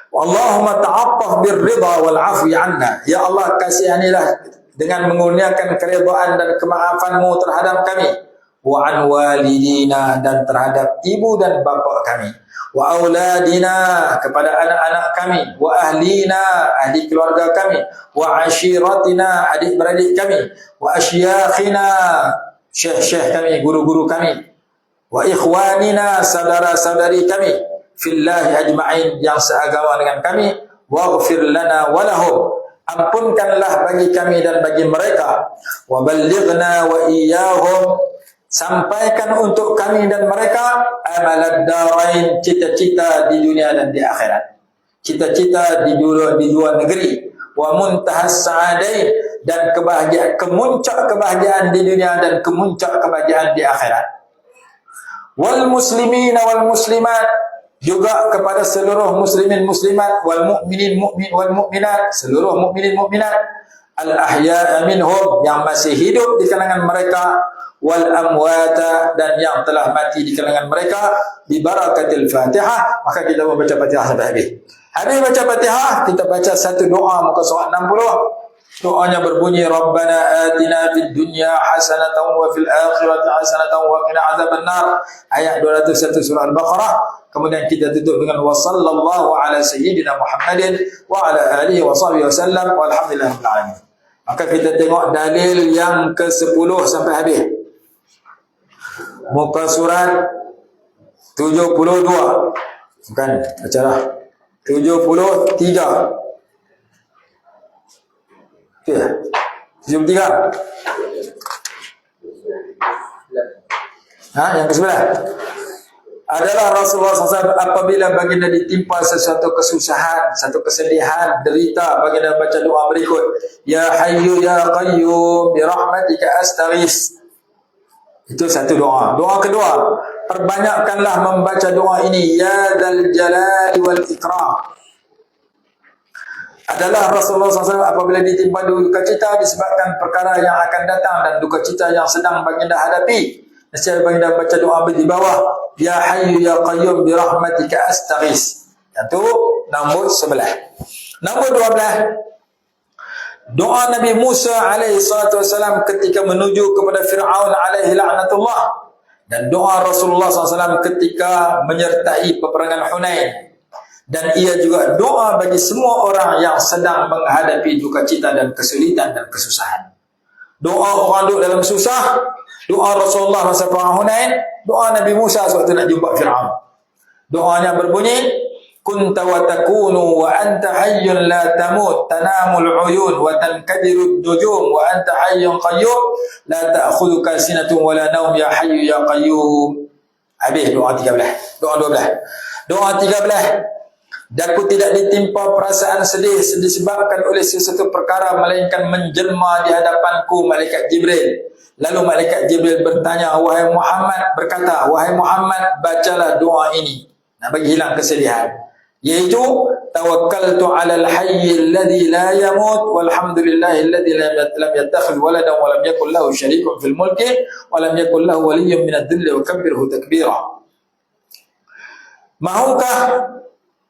Allahumma ta'attaf birridha wal 'afwi 'anna, ya Allah kasihanilah dengan mengurniakan keridhaan dan kemaafanmu terhadap kami, wa an walidina, dan terhadap ibu dan bapa kami, wa auladina, kepada anak-anak kami, wa ahlina, ahli keluarga kami, wa ashiratina, adik-beradik kami, wa asyakhina, syekh-syekh kami, guru-guru kami, wa ikhwanina, saudara-saudari kami, fillahi ajma'in, yang seagama dengan kami, waghfir lana wa lahum, ampunkanlah bagi kami dan bagi mereka, wa ballighna wa iyyahum, sampaikan untuk kami dan mereka, amalad darain, cita-cita di dunia dan di akhirat, cita-cita di dua negeri, wa muntahas sa'adain, dan kebahagiaan, kemuncak kebahagiaan di dunia dan kemuncak kebahagiaan di akhirat. Wal muslimina wal muslimat, juga kepada seluruh muslimin muslimat, wal mu'minin mu'min wal mu'minat, seluruh mukminin mukminat, al ahya'a minhum, yang masih hidup di kalangan mereka, wal amwata, dan yang telah mati di kalangan mereka, bi barakatil Fatihah. Maka kita membaca Fatihah sampai habis. Habis baca Fatihah, kita baca satu doa muka surat 60. Doanya berbunyi, Rabbana atina fid dunya hasanatan wa fil akhirati hasanatan wa qina adzabannar, ayat 201 surah Al-Baqarah. Kemudian kita tutup dengan wa sallallahu ala sayyidina Muhammadin wa ala alihi wa sahbihi wasallam walhamdulillahil alamin. Maka kita tengok dalil yang ke-10 sampai habis. Muka surat 72. Bukan, bacalah 73. Okey. 73. Yang ke-9 adalah Rasulullah SAW apabila baginda ditimpa sesuatu kesusahan, satu kesedihan, derita, baginda baca doa berikut, Ya Hayyu Ya Qayyum bi rahmatika astaghits. Itu satu doa. Doa kedua, perbanyakkanlah membaca doa ini, Ya Dzal Jalali wal Ikram. Adalah Rasulullah SAW apabila ditimpa duka cita disebabkan perkara yang akan datang dan duka cita yang sedang baginda hadapi, nescaya baginda baca doa di bawah, Ya Hayyu Ya Qayyum bi rahmatika astaghits. Itu nombor 11. Nombor 12, doa Nabi Musa alaihi salatu wasalam ketika menuju kepada Fir'aun alaihi la'natullah, dan doa Rasulullah SAW ketika menyertai peperangan Hunain. Dan ia juga doa bagi semua orang yang sedang menghadapi duka cita dan kesulitan dan kesusahan. Doa orang duduk dalam susah, doa Rasulullah masa perang Hunain, doa Nabi Musa waktu nak jumpa Fir'aun. Doanya berbunyi, Kunta wa takunu wa anta hayyun la tamut, tanamul uyun wa tankadirud nujum wa anta hayyun qayyum, la ta'khudhuka sinatun wa la naum, ya hayyu ya qayyum. Habis doa 13. Doa 12. Doa 13. Daku tidak ditimpa perasaan sedih disebabkan oleh sesuatu perkara, melainkan menjelma di hadapanku malaikat Jibril. Lalu malaikat Jibril bertanya, wahai Muhammad, bacalah doa ini. Nak bagi hilang kesedihan. yaitu tawakkaltu 'alal hayyil ladzi la yamut walhamdulillahi alladzi lam yattakhidh waladan wa lam yakul lahu syarikun fil mulki wa lam yakul lahu waliyyun minadh dhilli wa kabbirhu takbira. Maukah,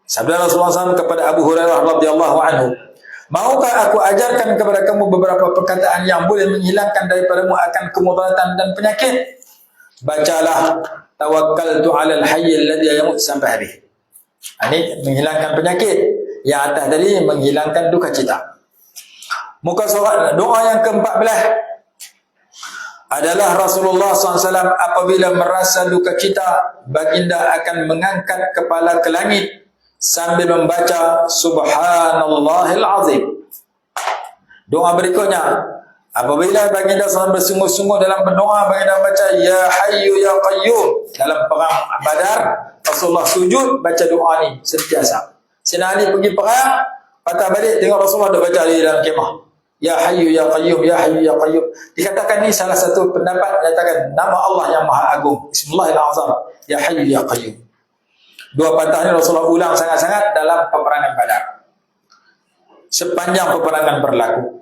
sabda Rasulullah SAW kepada Abu Hurairah radhiyallahu anhu, maukah aku ajarkan kepada kamu beberapa perkataan yang boleh menghilangkan daripadamu akan kemudaratan dan penyakit? Bacalah tawakkaltu 'alal hayyil ladzi yamut sampai habis. Ini menghilangkan penyakit. Yang atas tadi menghilangkan duka cita. Muka surat doa yang ke-14 adalah Rasulullah SAW apabila merasa duka cita, baginda akan mengangkat kepala ke langit sambil membaca Subhanallahil Azim. Doa berikutnya, apabila baginda SAW bersungguh-sungguh dalam berdoa, baginda baca Ya Hayyu Ya Qayyum. Dalam perang Badar, Rasulullah sujud baca doa ni sentiasa. Sina Ali pergi perang, patah balik tengok Rasulullah dah baca di dalam kemah. Ya Hayyu Ya Qayyum, Ya Hayyu Ya Qayyum. Dikatakan ni salah satu pendapat menyatakan nama Allah yang Maha Agung. Bismillahirrahmanirrahim. Ya Hayyu Ya Qayyum. Dua patah ni Rasulullah ulang sangat-sangat dalam peperangan Badar. Sepanjang peperangan berlaku.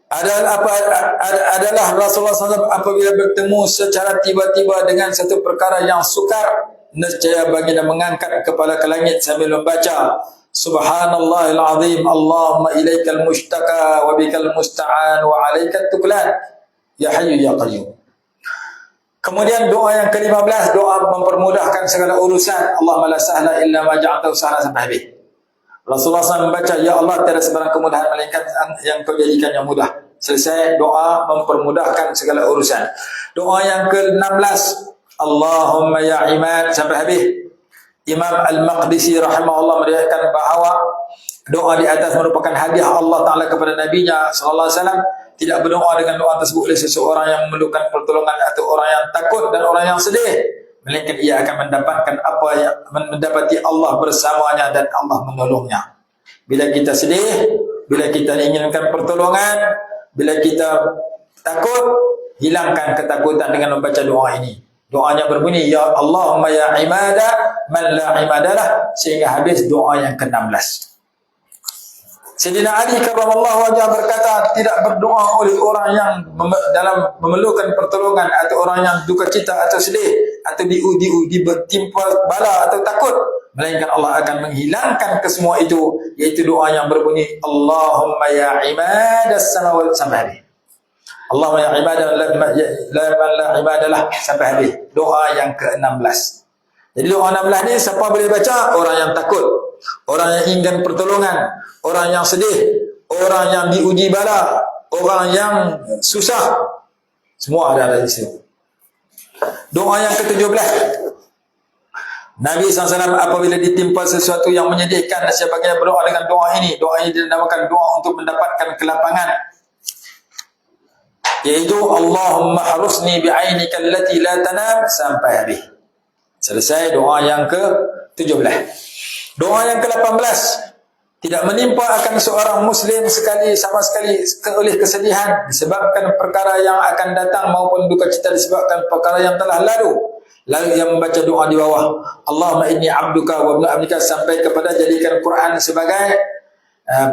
Adalah Rasulullah SAW apabila bertemu secara tiba-tiba dengan satu perkara yang sukar, nescaya baginda mengangkat kepala ke langit sambil membaca Subhanallahil Azim, Allahumma ilaikal mushtaka wa bikal musta'an wa alaikat tuklan, Ya Hayyu Ya Qayyum. Kemudian doa yang ke-15, doa mempermudahkan segala urusan. Allahumma la sahla illa ma ja'altahu sahlan sampai habis. Rasulullah SAW membaca, Ya Allah, tiada sebarang kemudahan melainkan yang kau jadikan yang mudah. Selesai doa mempermudahkan segala urusan. Doa yang ke-16, Allahumma ya imad sampai habis. Imam Al-Maqdisi rahimahullah meriwayatkan bahawa doa di atas merupakan hadiah Allah Ta'ala kepada Nabi-Nya SAW. Tidak berdoa dengan doa tersebut oleh seseorang yang memerlukan pertolongan atau orang yang takut dan orang yang sedih, melainkan ia akan mendapatkan apa yang mendapati Allah bersamanya dan Allah menolongnya. Bila kita sedih, bila kita inginkan pertolongan, bila kita takut, hilangkan ketakutan dengan membaca doa ini. Doanya berbunyi, Ya Allahumma ya imada man la imadalah, sehingga habis doa yang ke-16. Sayyidina Ali karramallahu wajhah berkata, tidak berdoa oleh orang yang dalam memerlukan pertolongan atau orang yang duka cita atau sedih atau ditimpa bala atau takut, melainkan Allah akan menghilangkan kesemua itu, yaitu doa yang berbunyi Allahumma ya imadas samawati sampai habis. Allahumma ya ibadah la ibadalah sampai habis. Doa yang ke-16. Jadi doa 16 ni siapa boleh baca? Orang yang takut, orang yang ingin pertolongan, orang yang sedih, orang yang diuji bala, orang yang susah, semua ada di situ. Doa yang ke-17, Nabi SAW apabila ditimpa sesuatu yang menyedihkan, siapa yang berdoa dengan doa ini. Doa ini dinamakan doa untuk mendapatkan kelapangan, yaitu Allahumma harusni bi'ainika allati la tanam sampai habis. Selesai doa yang ke-17. Doa yang ke-18, tidak menimpa akan seorang muslim sama sekali oleh kesedihan disebabkan perkara yang akan datang maupun duka cita disebabkan perkara yang telah lalu. Lalu yang membaca doa di bawah, Allahumma inni abduka wa ibnu abdika, sampai kepada jadikan Quran sebagai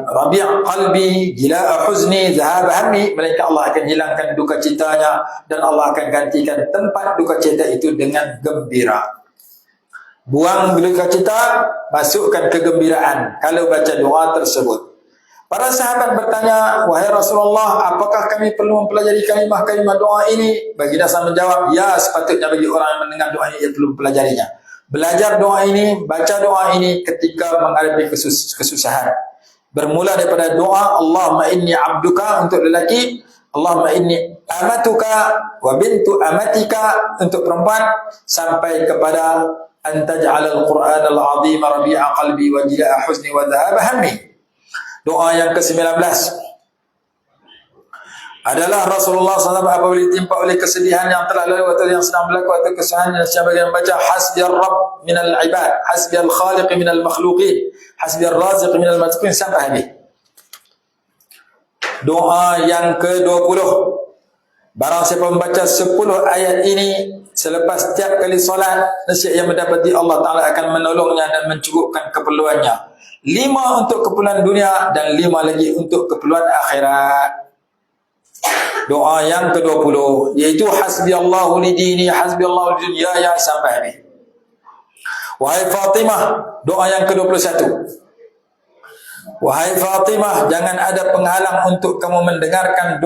Rabi' qalbi, jila' huzni, zahab hammi, melainkan Allah akan hilangkan duka citanya dan Allah akan gantikan tempat duka cita itu dengan gembira. Buang duka cita, masukkan kegembiraan kalau baca doa tersebut. Para sahabat bertanya, wahai Rasulullah, apakah kami perlu mempelajari kalimah-kalimah doa ini? Baginda SAW menjawab, ya, sepatutnya bagi orang yang mendengar doa ini ia perlu mempelajarinya. Belajar doa ini, baca doa ini ketika menghadapi kesusahan. Bermula daripada doa Allahumma inni abduka untuk lelaki, Allahumma inni amatuka wa bintu amatika untuk perempuan, sampai kepada antaj'alal Qur'an al-azim rabi'a qalbi wa jila'a huzni wa dhahaba hammi. Doa yang ke-19 adalah Rasulullah SAW apabila ditimpa oleh kesedihan yang telah lalu atau yang sedang berlaku atau kesusahan, siapa yang membaca hasbiyar rabb minal ibad, hasbiyal khaliq minal makhluqin, hasbiyar raziq minal matqin sampai habis. Doa yang ke-20, Barang siapa membaca 10 ayat ini selepas setiap kali solat, nescaya ia mendapati Allah Ta'ala akan menolongnya dan mencukupkan keperluannya. 5 untuk keperluan dunia dan 5 lagi untuk keperluan akhirat. Doa yang ke-20 iaitu hasbiyallahu li dini, hasbiyallahu li dunyaya sampai habis. Wahai Fatimah, doa yang ke-21. Wahai Fatimah, jangan ada penghalang untuk kamu memperdengarkan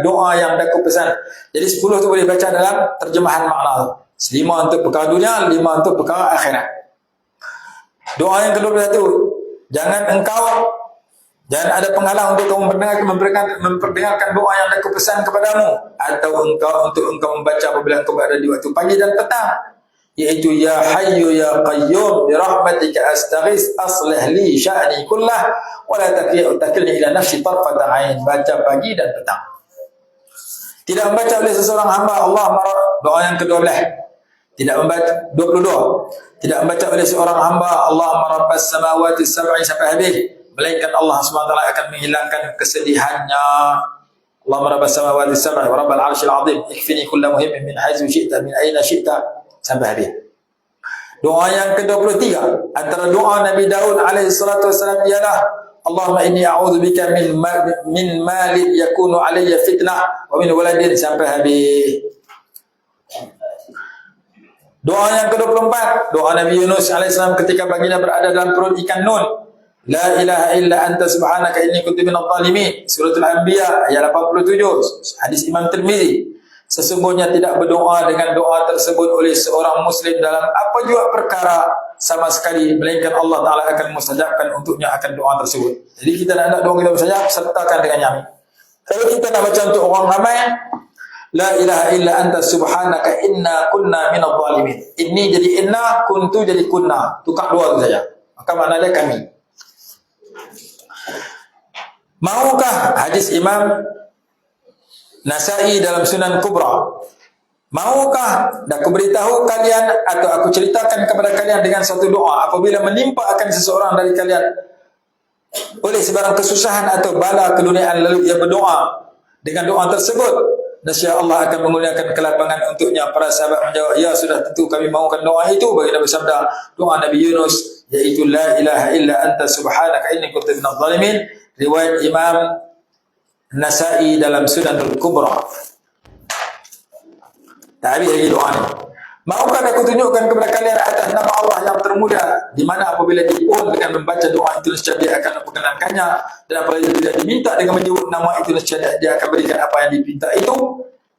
doa yang aku pesan. Jadi 10 tu boleh baca dalam terjemahan makna. 5 untuk perkara dunia, 5 untuk perkara akhirat. Doa yang ke-21, jangan ada penghalang untuk kamu memperdengarkan doa yang aku pesan kepadamu, atau untuk engkau membaca apabila engkau berada di waktu pagi dan petang, yaitu ya hayyu ya qayyum bi rahmatika astaghis aslih li sya'ni kullah wa la takilni ila nafsi tarfata ain. Baca pagi dan petang. Tidak membaca oleh seseorang hamba Allah doa yang ke-12. Tidak membaca 22. Tidak membaca oleh seorang hamba Allah rabbas samawati sab'i sampai habis, melainkan Allah SWT akan menghilangkan kesedihannya. Allah rabbas samawati sab'i wa rabbal arsyil azim ikfini kulla muhimmin min haythu syi'ta min aina syi'ta sampai habis. Doa yang ke-23 antara doa Nabi Daud alaihi salatu wasallam ialah Allahumma inni a'udzubika min malin yakunu alayya fitnah wa min waladin sampai habis. Doa yang ke-24 doa Nabi Yunus alaihi salam ketika baginda berada dalam perut ikan Nun. La ilaha illa anta subhanaka inni kuntu minadh dhalimin. Surah Al-Anbiya ayat 87. Hadis Imam Tirmizi. Sesungguhnya tidak berdoa dengan doa tersebut oleh seorang Muslim dalam apa juga perkara sama sekali, melainkan Allah Ta'ala akan mustajabkan untuknya akan doa tersebut. Jadi kita nak doa kita mustajab, sertakan dengan yang ini. Kalau kita nak baca untuk orang ramai, la ilaha illa anta subhanaka inna kunna minadh dhalimin. Ini jadi inna, kuntu jadi kunna. Tukar dua tu saja. Maka maknanya kami. Maukah hadis Imam Nasai dalam Sunan Kubra, maukah aku beritahu kalian atau aku ceritakan kepada kalian dengan satu doa apabila menimpa akan seseorang dari kalian oleh sebarang kesusahan atau bala keduniaan, lalu ia berdoa dengan doa tersebut, nescaya Allah akan menggunakan kelapangan untuknya. Para sahabat menjawab, ya sudah, tentu kami mahukan doa itu. Baginda bersabda, doa Nabi Yunus, yaitu la ilaha illa anta subhanaka inni kuntu minadh dhalimin, riwayat Imam Nasai dalam Sunan Al-Kubra. Tak habis lagi doa ni. Maukah aku tunjukkan kepada kalian atas nama Allah yang termulia, di mana apabila dipun dengan membaca doa itu nescaya dia akan memperkenankannya, dan apabila tidak diminta dengan menyebut nama itu nescaya dia akan berikan apa yang dipinta itu.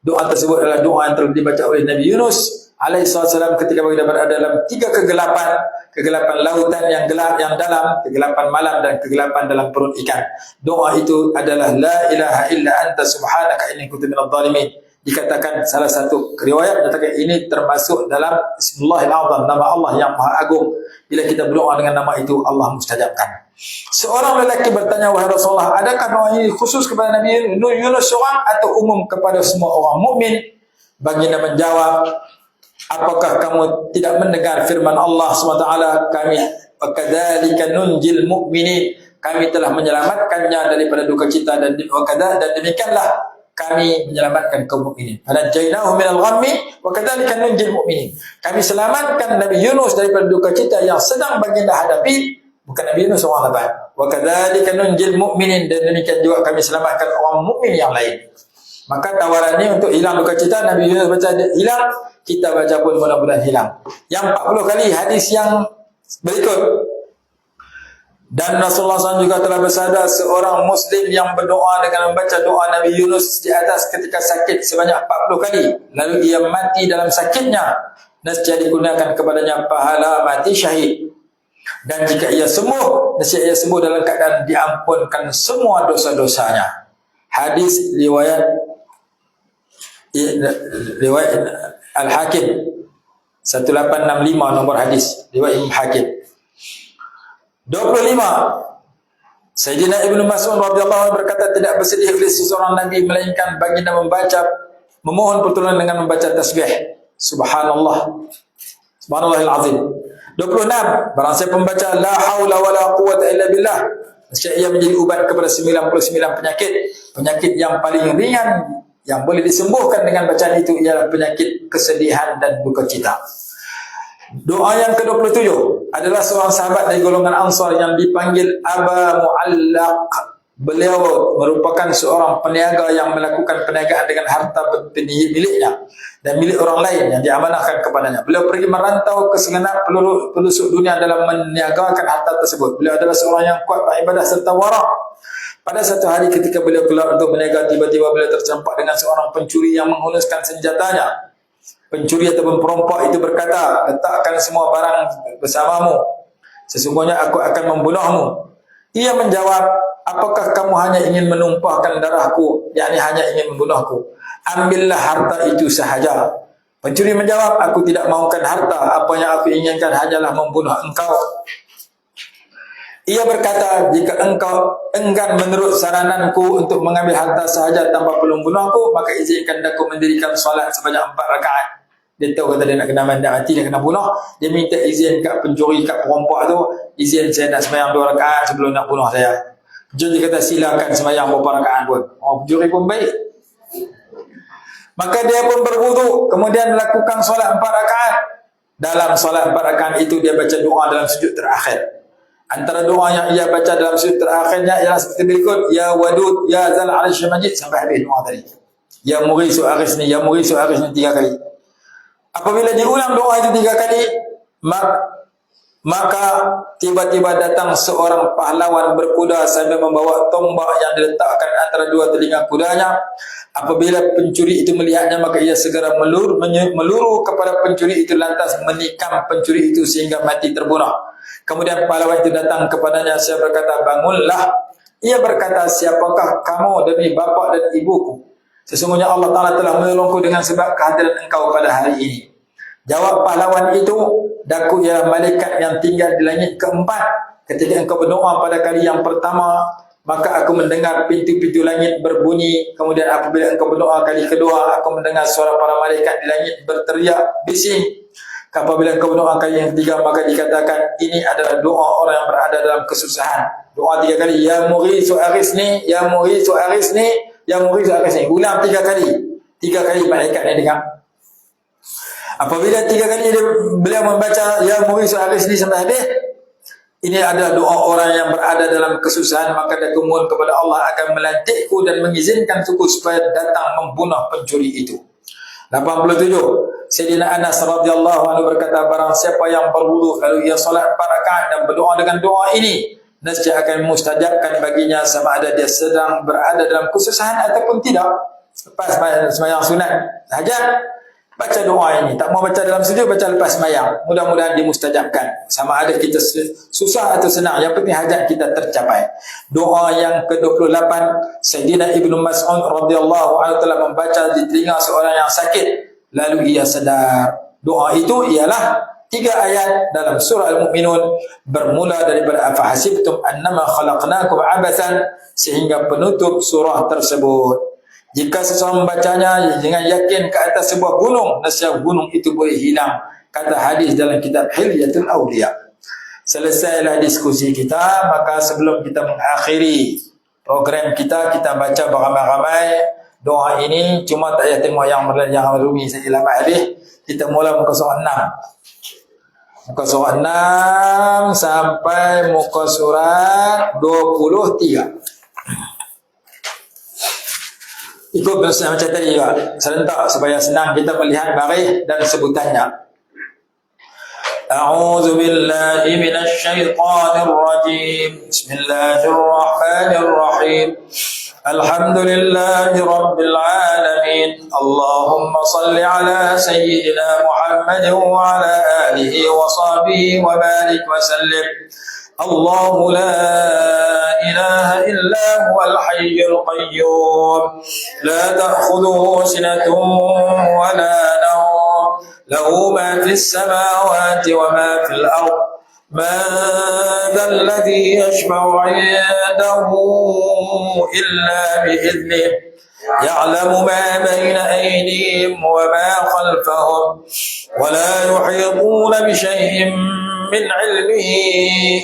Doa tersebut adalah doa yang telah dibaca oleh Nabi Yunus alaihissalam ketika baginda berada dalam 3 kegelapan lautan yang gelap yang dalam, kegelapan malam dan kegelapan dalam perut ikan. Doa itu adalah la ilaha illa anta subhanaka inni kuntu minadh dhalimin. Dikatakan salah satu riwayat menyatakan ini termasuk dalam Bismillahil Azam, nama Allah yang Maha Agung. Bila kita berdoa dengan nama itu, Allah mustajabkan. Seorang lelaki bertanya, wahai Rasulullah, adakah doa ini khusus kepada Nabi Yunus seorang atau umum kepada semua orang mukmin? Baginda menjawab, apakah kamu tidak mendengar firman Allah SWT, kami wakadzalika nunjil mu'minin, kami telah menyelamatkannya daripada duka cita, dan demikianlah kami menyelamatkan kaum mukminin. Fanajjaynahu minal ghammi wa kadzalika nunjil mu'minin. Kami selamatkan Nabi Yunus daripada duka cita yang sedang baginda hadapi. Bukan Nabi Yunus orang lain. Wa kadzalika nunjil mu'minin, dan demikian juga kami selamatkan orang mukmin yang lain. Maka tawarannya untuk hilang duka cita, Nabi Yunus baca hilang, kita baca pun mudah-mudahan hilang. Yang 40 kali hadis yang berikut. Dan Rasulullah SAW juga telah bersabda, seorang Muslim yang berdoa dengan membaca doa Nabi Yunus di atas ketika sakit sebanyak 40 kali, lalu ia mati dalam sakitnya, nescaya digunakan kepadanya pahala mati syahid. Dan jika ia sembuh, nescaya ia sembuh dalam keadaan diampunkan semua dosa-dosanya. Hadis riwayat Al-Hakim 1865 nomor hadis riwayat Imam Hakim. 25. Sayyidina Ibnu Mas'ud radhiyallahu anhu berkata, tidak bersedih oleh seseorang Nabi melainkan baginda memohon pertolongan dengan membaca tasbih. Subhanallah, Subhanallahil azim. 26. Barang siapa membaca la haula wala quwwata illa billah Nescaya ia menjadi ubat kepada 99 penyakit yang paling ringan yang boleh disembuhkan dengan bacaan itu ialah penyakit kesedihan dan duka cita. Doa yang ke-27 adalah seorang sahabat dari golongan Ansar yang dipanggil Aba Mu'allaq. Beliau merupakan seorang peniaga yang melakukan perniagaan dengan harta miliknya dan milik orang lain yang diamanahkan kepadanya. Beliau pergi merantau ke segenap pelosok dunia dalam meniagakan harta tersebut. Beliau adalah seorang yang kuat beribadah serta wara'. Pada satu hari ketika beliau keluar untuk berniaga, tiba-tiba beliau tercampak dengan seorang pencuri yang menghunuskan senjatanya. Pencuri ataupun perompak itu berkata, "Letakkan semua barang bersamamu. Sesungguhnya aku akan membunuhmu." Ia menjawab, "Apakah kamu hanya ingin menumpahkan darahku, yakni hanya ingin membunuhku? Ambillah harta itu sahaja." Pencuri menjawab, "Aku tidak mahukan harta. Apa yang aku inginkan hanyalah membunuh engkau." Ia berkata, "Jika engkau enggan menurut sarananku untuk mengambil harta sahaja tanpa perlu membunuhku, maka izinkan aku mendirikan solat sebanyak 4 rakaat." Dia tahu kata dia nak kena mati, dia kena bunuh. Dia minta izin kat pencuri, kat perompak tu, "Izin saya nak sembahyang 2 rakaat sebelum nak bunuh saya." Pencuri kata, "Silakan sembahyang berapa rakaat pun." Pencuri pun baik. Maka dia pun berwuduk, kemudian melakukan solat 4 rakaat. Dalam solat 4 rakaat itu dia baca doa dalam sujud terakhir. Antara doa yang ia baca dalam sujud terakhirnya ialah seperti berikut, "Ya Wadud, Ya Zal Arsyil Majid," sampai habis doa tadi. "Ya Mughisu Aghithni, Ya Mughisu Aghithni," 3 kali. Apabila diulang doa itu 3 kali, maka tiba-tiba datang seorang pahlawan berkuda sambil membawa tombak yang diletakkan antara 2 telinga kudanya. Apabila pencuri itu melihatnya, maka ia segera meluru kepada pencuri itu, lantas menikam pencuri itu sehingga mati terbunuh. Kemudian pahlawan itu datang kepadanya, saya berkata, "Bangunlah." Ia berkata, "Siapakah kamu demi bapa dan ibuku? Sesungguhnya Allah Ta'ala telah menolongku dengan sebab kehadiran engkau pada hari ini." Jawab pahlawan itu, "Daku ialah malaikat yang tinggal di langit keempat. Ketika engkau berdoa pada kali yang pertama, maka aku mendengar pintu-pintu langit berbunyi. Kemudian apabila engkau berdoa kali kedua, aku mendengar suara para malaikat di langit berteriak bising. Apabila engkau berdoa kali yang ketiga, maka dikatakan ini adalah doa orang yang berada dalam kesusahan." Doa 3 kali, "Ya Mughisu Aghithni, Ya Mughisu Aghithni, Ya Mughisu Aghithni." Ulang 3 kali. 3 kali malaikat ni dengar. Apabila 3 kali beliau membaca "Ya Mughisu Aghithni" sampai habis, ini adalah doa orang yang berada dalam kesusahan, maka dia kumohon kepada Allah akan melantikku dan mengizinkan suku supaya datang membunuh pencuri itu. 87. Sayyidina Anas radhiyallahu anhu berkata, barang siapa yang berwudu lalu ia solat 4 rakaat dan berdoa dengan doa ini, nescaya akan mustajabkan baginya sama ada dia sedang berada dalam kesusahan ataupun tidak. Lepas sembahyang sunat hajat, baca doa ini. Tak mau baca dalam sujud, baca lepas sembahyang. Mudah-mudahan dimustajabkan. Sama ada kita susah atau senang, yang penting hajat kita tercapai. Doa yang ke-28, Sayyidina Ibnu Mas'ud radhiyallahu anhu telah membaca di telinga seorang yang sakit, lalu ia sedar. Doa itu ialah 3 ayat dalam surah Al-Mu'minun, bermula daripada afahasibtum annama khalaqnakum abathan sehingga penutup surah tersebut. Jika seseorang membacanya dengan yakin ke atas sebuah gunung, nescaya gunung itu boleh hilang. Kata hadis dalam kitab Hilyatul Awliya. Selesailah diskusi kita, maka sebelum kita mengakhiri program kita, kita baca beramai-ramai doa ini. Cuma tak payah tengok yang rumi saja lama habis. Kita mula muka surat 6. Muka surat 6 sampai muka surat 23. Ikut macam tadi juga, serentak supaya senang kita melihat baris dan sebutannya. A'udzu billahi minasy syaithanir rajim. Bismillahirrahmanirrahim. Alhamdulillahi rabbil alamin. Allahumma shalli ala sayyidina Muhammad wa ala alihi wa sahbihi wa barik wa sallim. Allahu la ilaha illa huwal hayyul qayyum, la ta'khudhuhu sinatun wa la nawm, lahu ma fis samawati wa ma fil ard, man dhal ladhi yashfa'u 'indahu illa bi'idhnihi, ya'lamu ma bayna aydihim wa ma khalfahum, wa la yuhituna bi shay'in من علمه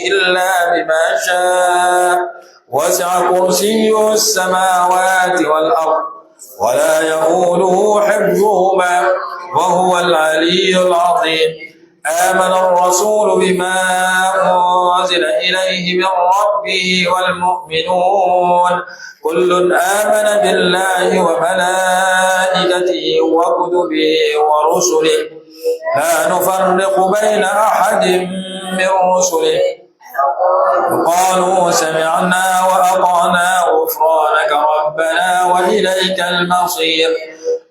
إلا بما شاء وسع كرسيه السماوات والأرض ولا يؤوده حفظهما وهو العلي العظيم آمن الرسول بما أنزل إليه من ربه والمؤمنون كل آمن بالله وملائكته وكتبه ورسله لا نفرق بين أحد من رسله قالوا سمعنا وأطعنا غفرانك ربنا وإليك المصير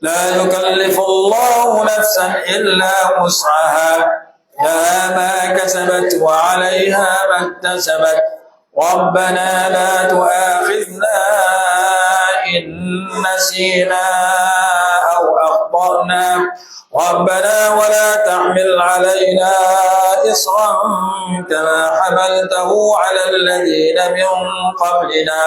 لا يكلف الله نفسا إلا وسعها لها ما كسبت وعليها ما اكتسبت ربنا لا تؤاخذنا إن نسينا أو أخطأنا ربنا ولا تحمل علينا إصرا كما حملته على الذين من قبلنا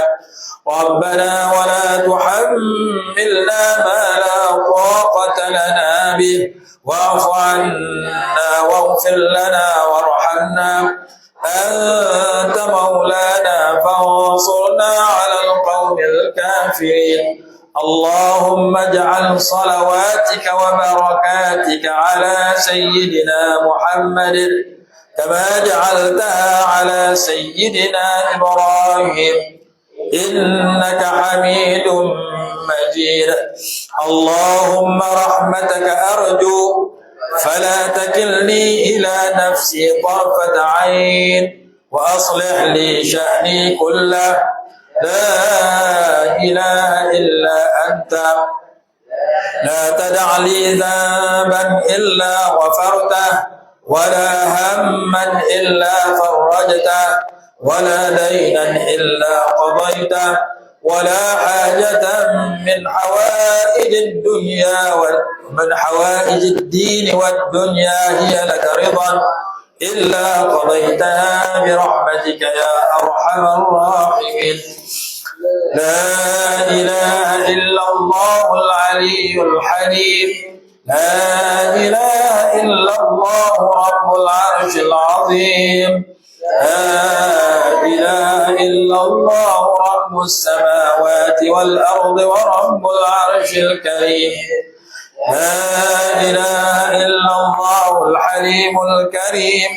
ربنا ولا تحملنا ما لا طاقة لنا به واعف عنا واغفر لنا وارحمنا أنت مولانا فانصرنا على القوم الكافرين اللهم اجعل صلواتك وبركاتك على سيدنا محمد كما جعلتها على سيدنا إبراهيم إنك حميد مجيد اللهم رحمتك أرجو فلا تكلني إلى نفسي طرفة عين وأصلح لي شأني كله لا إله إلا أنت لا تدع لي ذنبا إلا غفرته ولا هما إلا فرجته ولا دينا إلا قضيته ولا حاجة من حوائج الدنيا ومن حوائج الدين والدنيا هي لك رضا إلا قضيتها برحمتك يا أرحم الراحمين لا إله إلا الله العلي الحليم لا إله إلا الله رب العرش العظيم لا إله إلا الله رب السماوات والأرض ورب العرش الكريم لا إله إلا الله الحليم الكريم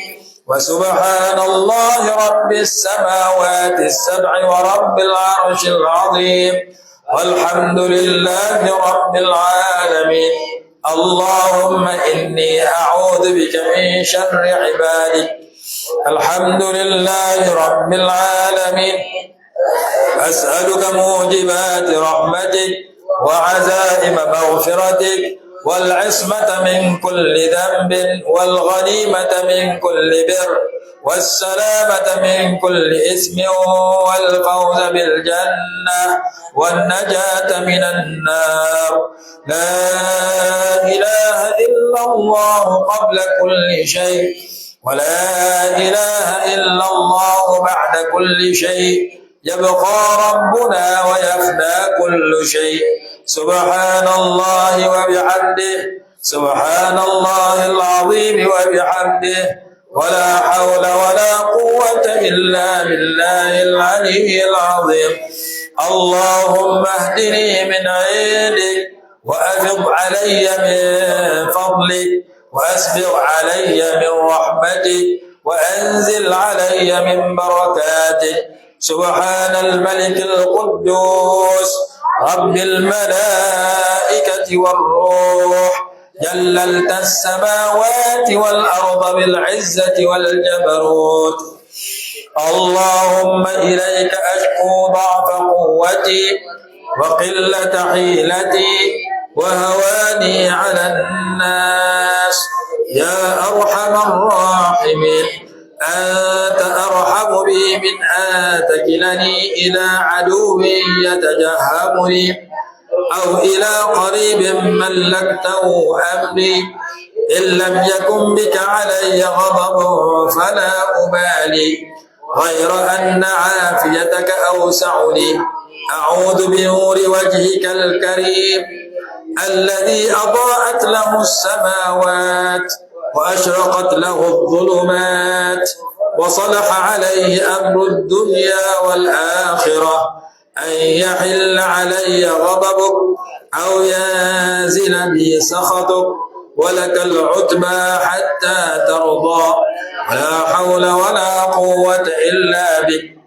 وسبحان الله رب السماوات السبع ورب العرش العظيم والحمد لله رب العالمين اللهم إني أعوذ بك من شر عبادك الحمد لله رب العالمين أسألك موجبات رحمتك وعزائم مغفرتك والعصمة من كل ذنب والغنيمة من كل بر والسلامة من كل إثم والفوز بالجنة والنجاة من النار لا إله إلا الله قبل كل شيء ولا إله إلا الله بعد كل شيء يبقى ربنا ويفنى كل شيء سبحان الله وبحمده سبحان الله العظيم وبحمده ولا حول ولا قوة إلا بالله العلي العظيم اللهم اهدني من عندك وأفض علي من فضلك وأسبغ علي من رحمتك وأنزل علي من بركاتك سبحان الملك القدوس رب الملائكة والروح جللت السماوات والأرض بالعزة والجبروت اللهم إليك أشكو ضعف قوتي وقلة حيلتي وهواني على الناس يا أرحم الراحمين أنت أرحم بي من أن تكلني إلى عدو يتجهمني أو إلى قريب ملكته أمري إن لم يكن بك علي غضب فلا أبالي غير أن عافيتك أوسع لي أعوذ بنور وجهك الكريم الذي أضاءت له السماوات وأشرقت له الظلمات وصلح عليه أمر الدنيا والآخرة، أن يحل علي غضبك أو ينزل بي سخطك، ولك العتبى حتى ترضى، ولا حول ولا قوة إلا بك.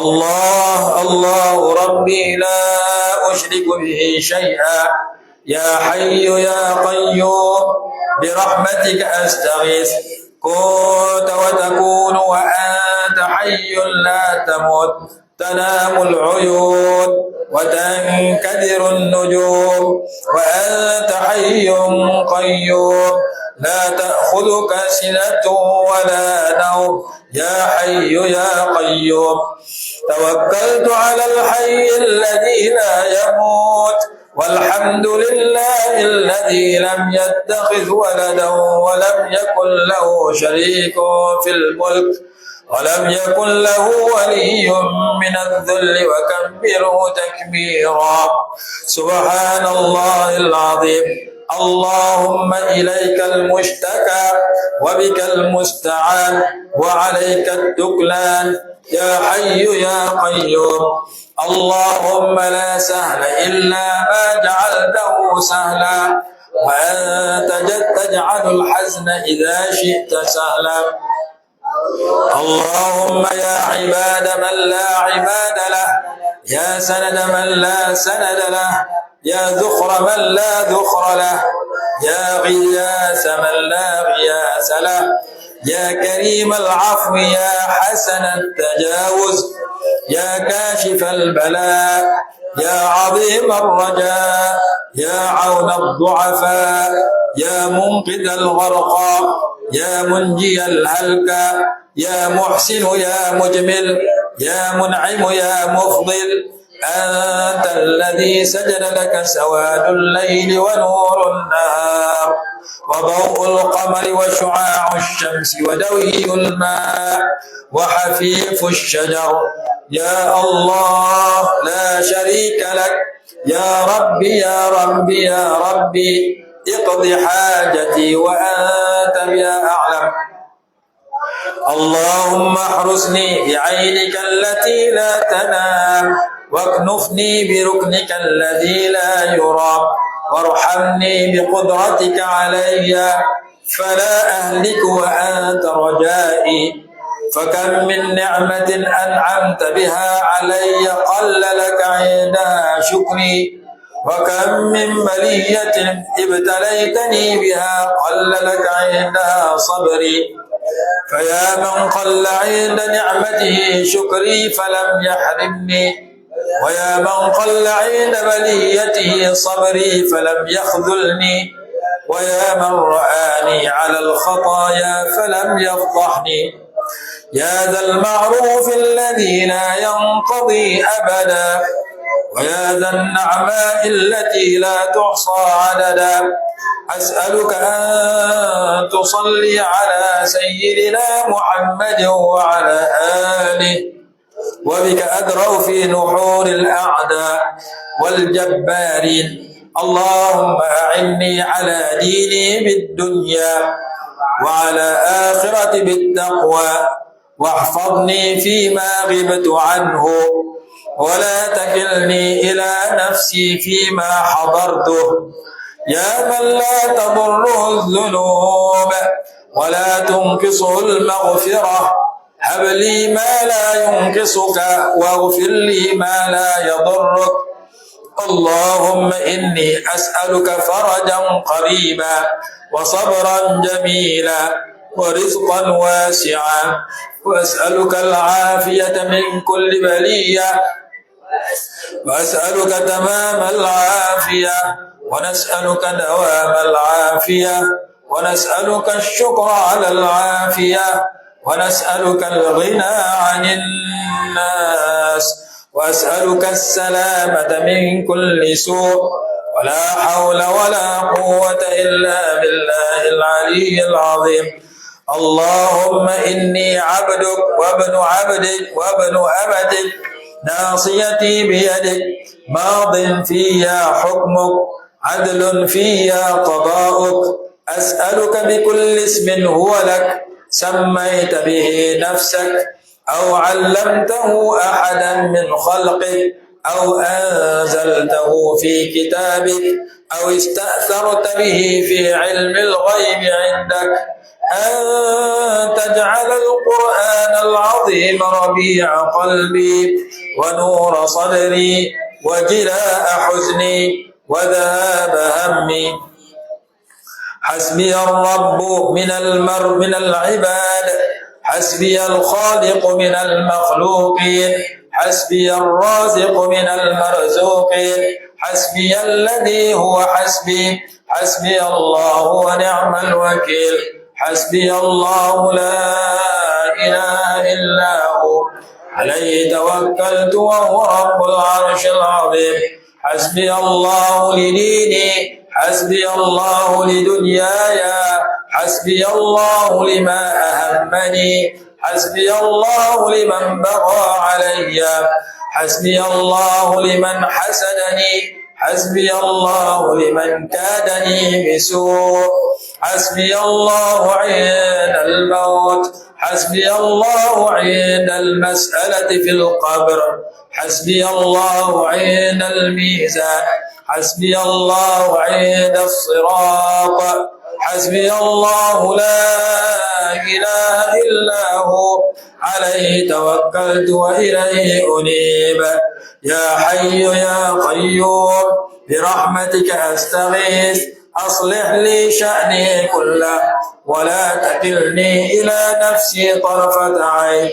الله الله ربي لا أشرك به شيئا، يا حي يا قيوم برحمتك أستغيث، كنت وتكون وأنت حي لا تموت، تنام العيون وتنكدر النجوم، وأنت حي قيوم لا تأخذك سنة ولا نوم، يا حي يا قيوم. توكلت على الحي الذي لا يموت، والحمد لله الذي لم يتخذ ولدا ولم يكن له شريك في الملك، ولم يكن له ولي من الذل، وكبره تكبيرا. سبحان الله العظيم. اللهم إليك المشتكى وبك المستعان وعليك التكلان، يا حي يا قيوم. اللهم لا سهل إلا ما جعلته سهلا، وأنت تجعل الحزن إذا شئت سهلا. اللهم يا عباد من لا عباد له، يا سند من لا سند له، يا ذخر من لا ذخر له، يا غياث من لا غياث له، يا كريم العفو، يا حسن التجاوز، يا كاشف البلاء، يا عظيم الرجاء، يا عون الضعفاء، يا منقذ الغرقى، يا منجي الهلكى، يا محسن يا مجمل، يا منعم يا مفضل. أنت الذي سجد لك سواد الليل ونور النهار، وضوء القمر وشعاع الشمس ودوي الماء وحفيف الشجر. يا الله لا شريك لك، يا ربي يا ربي يا ربي اقض حاجتي وأنت بها أعلم. اللهم احرسني بعينك التي لا تنام، واكنفني بركنك الذي لا يرام، وارحمني بقدرتك علي فلا أهلك وأنت رجائي. فكم من نعمة أنعمت بها علي قل لك عندها شكري، وكم من بلية ابتليتني بها قل لك عندها صبري. فيا من قل عند نعمته شكري فلم يحرمني، ويا من قل عند بليته صبري فلم يخذلني، ويا من رآني على الخطايا فلم يفضحني. يا ذا المعروف الذي لا ينقضي أبدا، ويا ذا النعماء التي لا تحصى عددا، أسألك أن تصلي على سيدنا محمد وعلى آله، وبك أدروا في نحور الأعداء والجبارين. اللهم أعني على ديني بالدنيا وعلى آخرة بالتقوى، واحفظني فيما غبت عنه، ولا تكلني إلى نفسي فيما حضرته. يا من لا تضره الذنوب ولا تنقصه المغفرة، هب لي ما لا ينقصك واغفر لي ما لا يضرك. اللهم إني أسألك فرجا قريبا وصبرا جميلا ورزقا واسعا، وأسألك العافية من كل بلية، وأسألك تمام العافية، ونسألك دوام العافية، ونسألك الشكر على العافية، ونسألك الغنى عن الناس، وأسألك السلامة من كل سوء، ولا حول ولا قوة إلا بالله العلي العظيم. اللهم إني عبدك وابن عبدك وابن أمتك، ناصيتي بيدك، ماض فيها حكمك، عدل فيها قضاؤك. أسألك بكل اسم هو لك سميت به نفسك أو علمته أحدا من خلقك أو أنزلته في كتابك أو استأثرت به في علم الغيب عندك أن تجعل القرآن العظيم ربيع قلبي ونور صدري وجلاء حزني وذهاب همي. حسبي الرب من العباد، حسبي الخالق من المخلوقين، حسبي الرازق من المرزوقين، حسبي الذي هو حسبي، حسبي الله ونعم الوكيل، حسبي الله لا إله إلا هو عليه توكلت وهو رب العرش العظيم. حسبي الله لديني، حسبي الله لدنياي، حسبي الله لما أهمني، حسبي الله لمن بغى علي، حسبي الله لمن حسدني، حسبي الله لمن كادني بسوء، حسبي الله عند الموت، حسبي الله عند المسألة في القبر، حسبي الله عند الميزان، حسبي الله عند الصراط، حسبي الله لا إله إلا هو عليه توكلت وإليه أنيب. يا حي يا قيوم برحمتك أستغيث أصلح لي شأني كله ولا تكلني إلى نفسي طرفة عين.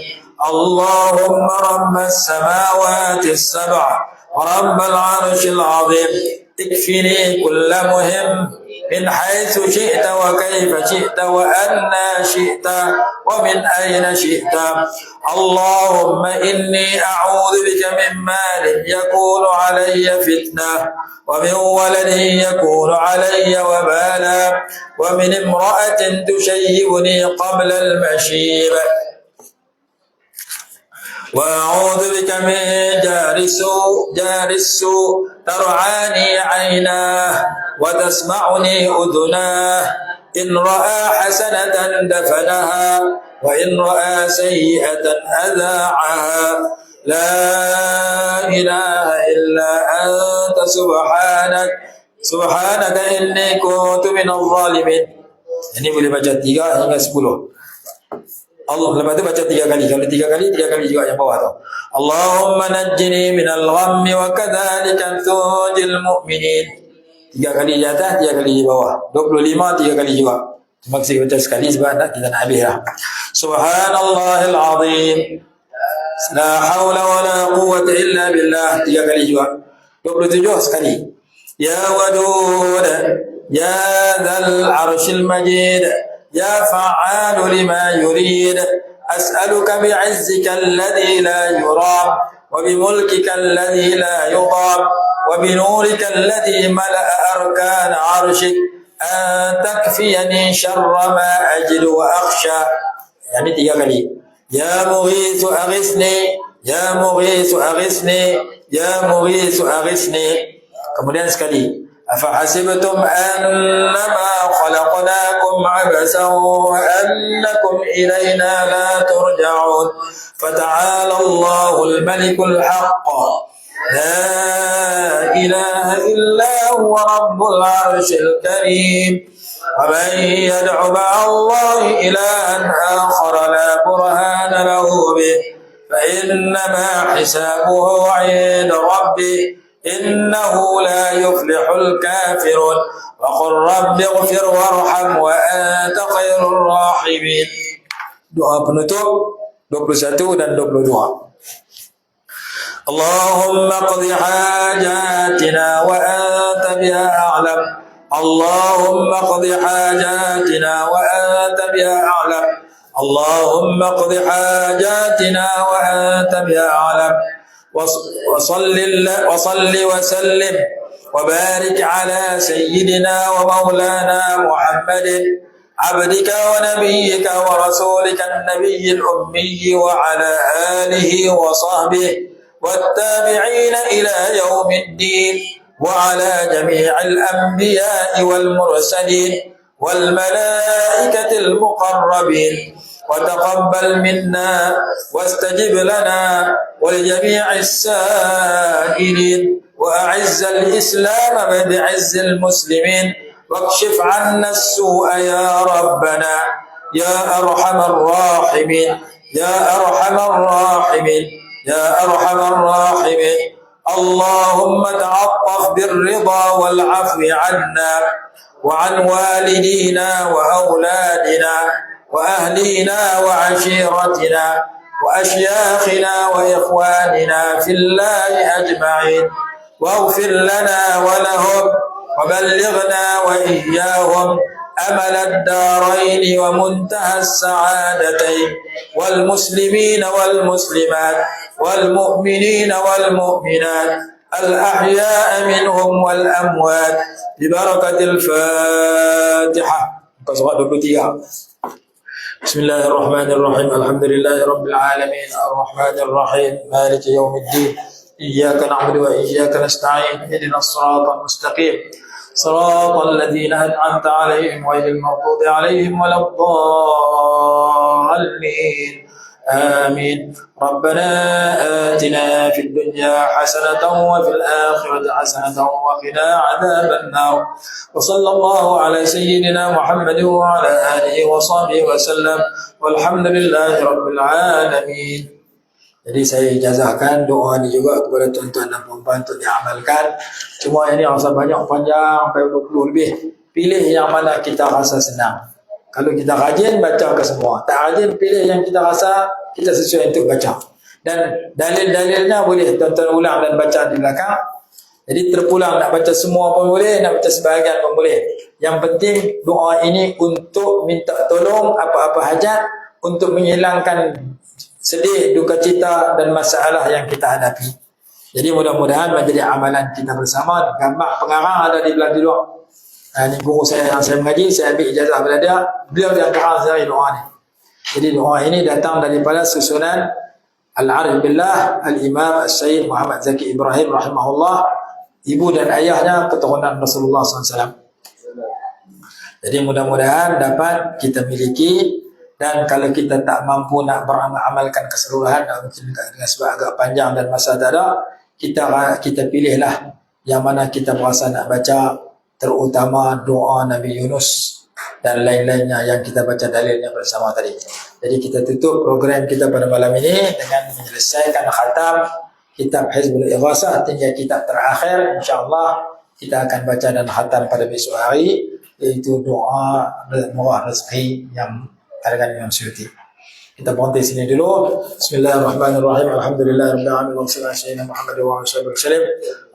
اللهم رب السماوات السبع ورب العرش العظيم اكفني كل مهم من حيث شئت وكيف شئت وأنا شئت ومن أين شئت. اللهم إني أعوذ بك من مال يكون علي فتنة ومن ولد يكون علي وبالا ومن امرأة تشيبني قبل المشيب. وأعوذ بك من جار السوء ترعاني عيناه وتسمعني أذناه إن رأى حسنة دفنها وإن رأى سيئة أذاعها. لا إله إلا أنت سبحانك إني كنت من الظالمين. Ini boleh baca 3 hingga 10. Allah, lepas tu baca 3 kali. Kalau 3 kali juga yang bawah tu. Allahumma najjini minal ghammi wa kadzalika tunjil mu'minin. 3 kali di atas, 3 kali di bawah. 25 3 kali juga. Cuma saya baca sekali sebab kita nak habis lah. Subhanallahil azim. La hawla wa la quwwata illa billah. 3 kali juga. 27 sekali. Ya wadud, ya dzal arsyil majid, يا فعال لما يريد أسألك بعزك الذي لا يرام وبملكك الذي لا يضام وبنورك الذي ملأ أركان عرشك أن تكفيني شر ما أجد وأخشى. يعني 3 kali. يا مغيث أغثني، يا مغيث أغثني، يا مغيث أغثني. Kemudian sekali. أفحسبتم أنما خلقناكم عبثا وأنكم إلينا لا ترجعون فتعالى الله الملك الحق لا إله إلا هو رب العرش الكريم. ومن يدع مع الله إلها آخر لا برهان له به فإنما حسابه عند ربه إنه لا يفلح الكافرون. وقل رب اغفر وارحم وأنت خير الراحمين. Doa penutup 21 dan 22. Allahumma qdi hajatina wa anta biha a'lam. Allahumma qdi hajatina wa anta biha a'lam. Allahumma qdi hajatina wa anta biha a'lam. وصل وسلم وبارك على سيدنا ومولانا محمد عبدك ونبيك ورسولك النبي الأمي وعلى آله وصحبه والتابعين إلى يوم الدين وعلى جميع الأنبياء والمرسلين والملائكة المقربين وتقبل منا واستجب لنا ولجميع السائلين وأعز الإسلام بعز المسلمين واكشف عنا السوء يا ربنا يا أرحم الراحمين يا أرحم الراحمين يا أرحم الراحمين. اللهم تعطف بالرضا والعفو عنا وعن والدينا وأولادنا وأهلينا وعشيرتنا وأشياخنا وإخواننا في الله أجمعين واغفر لنا ولهم وبلغنا وإياهم أمل الدارين ومنتهى السعادتين والمسلمين والمسلمات والمؤمنين والمؤمنات الأحياء منهم والأموات ببركة الفاتحة. بسم الله الرحمن الرحيم. الحمد لله رب العالمين الرحمن الرحيم مالك يوم الدين إياك نعبد وإياك نستعين اهدنا الصراط المستقيم صراط الذين أنعمت عليهم غير المغضوب عليهم ولا الضالين آمين. ربنا آتنا في الدنيا حسنة وفي الآخرة حسنة وقنا عذاب النار وصلى الله على سيدنا محمد وعلى آله وصحبه وسلم والحمد لله رب العالمين. Jadi saya ijazahkan doa ini juga kepada tuan-tuan dan puan-puan untuk diamalkan. Cuma ini rasa banyak panjang sampai 20 lebih. Pilih yang mana kita rasa senang. Kalau kita rajin baca ke semua. Tak rajin pilih yang kita rasa kita sesuai untuk baca. Dan dalil-dalilnya boleh tuan-tuan ulang dan baca di belakang. Jadi terpulang nak baca semua pun boleh, nak baca sebahagian pun boleh. Yang penting doa ini untuk minta tolong apa-apa hajat, untuk menghilangkan sedih, duka cita dan masalah yang kita hadapi. Jadi mudah-mudahan menjadi amalan kita bersama. Gambar pengarang ada di belah luar. Ini guru saya yang saya mengaji, saya ambil ijazah pada dia. Beliau yang karang saya doa ni. Jadi doa ini datang daripada susunan Al-Arif Billah Al-Imam Al-Sayyid Muhammad Zaki Ibrahim rahimahullah. Ibu dan ayahnya keturunan Rasulullah SAW. Jadi mudah-mudahan dapat kita miliki. Dan kalau kita tak mampu nak beramalkan keseluruhan, mungkin dengan sebab agak panjang dan masa tak ada, kita pilihlah yang mana kita berasa nak baca, terutama doa Nabi Yunus dan lain-lainnya yang kita baca dalilnya bersama tadi. Jadi kita tutup program kita pada malam ini dengan menyelesaikan khatam kitab Hizbul Ighasah, tinggal kitab terakhir. InsyaAllah kita akan baca dan khatam pada besok hari, iaitu doa murah rezeki yang katakan Imam Suyuti. Kita berhenti sini dulu. Bismillahirrahmanirrahim. Alhamdulillahirabbil alamin. Wassalatu wassalamu ala Muhammad wa alihi wasallam.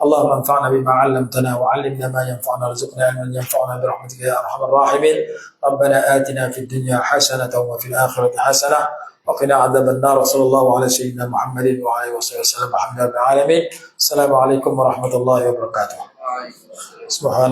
Allahumma anfa'na bima 'allamtana wa 'allimna ma yanfa'una warzuqna 'ilman yanfa'una bi rahmatika ya arhamar rahimin. Rabbana atina fid dunya hasanatan wa fil akhirati hasanah wa qina 'adzaban nar. Sallallahu ala sayyidina Muhammadin wa alihi wasallam. Alhamdulillahirabbil alamin. Assalamualaikum warahmatullahi wabarakatuh. Subhanallah.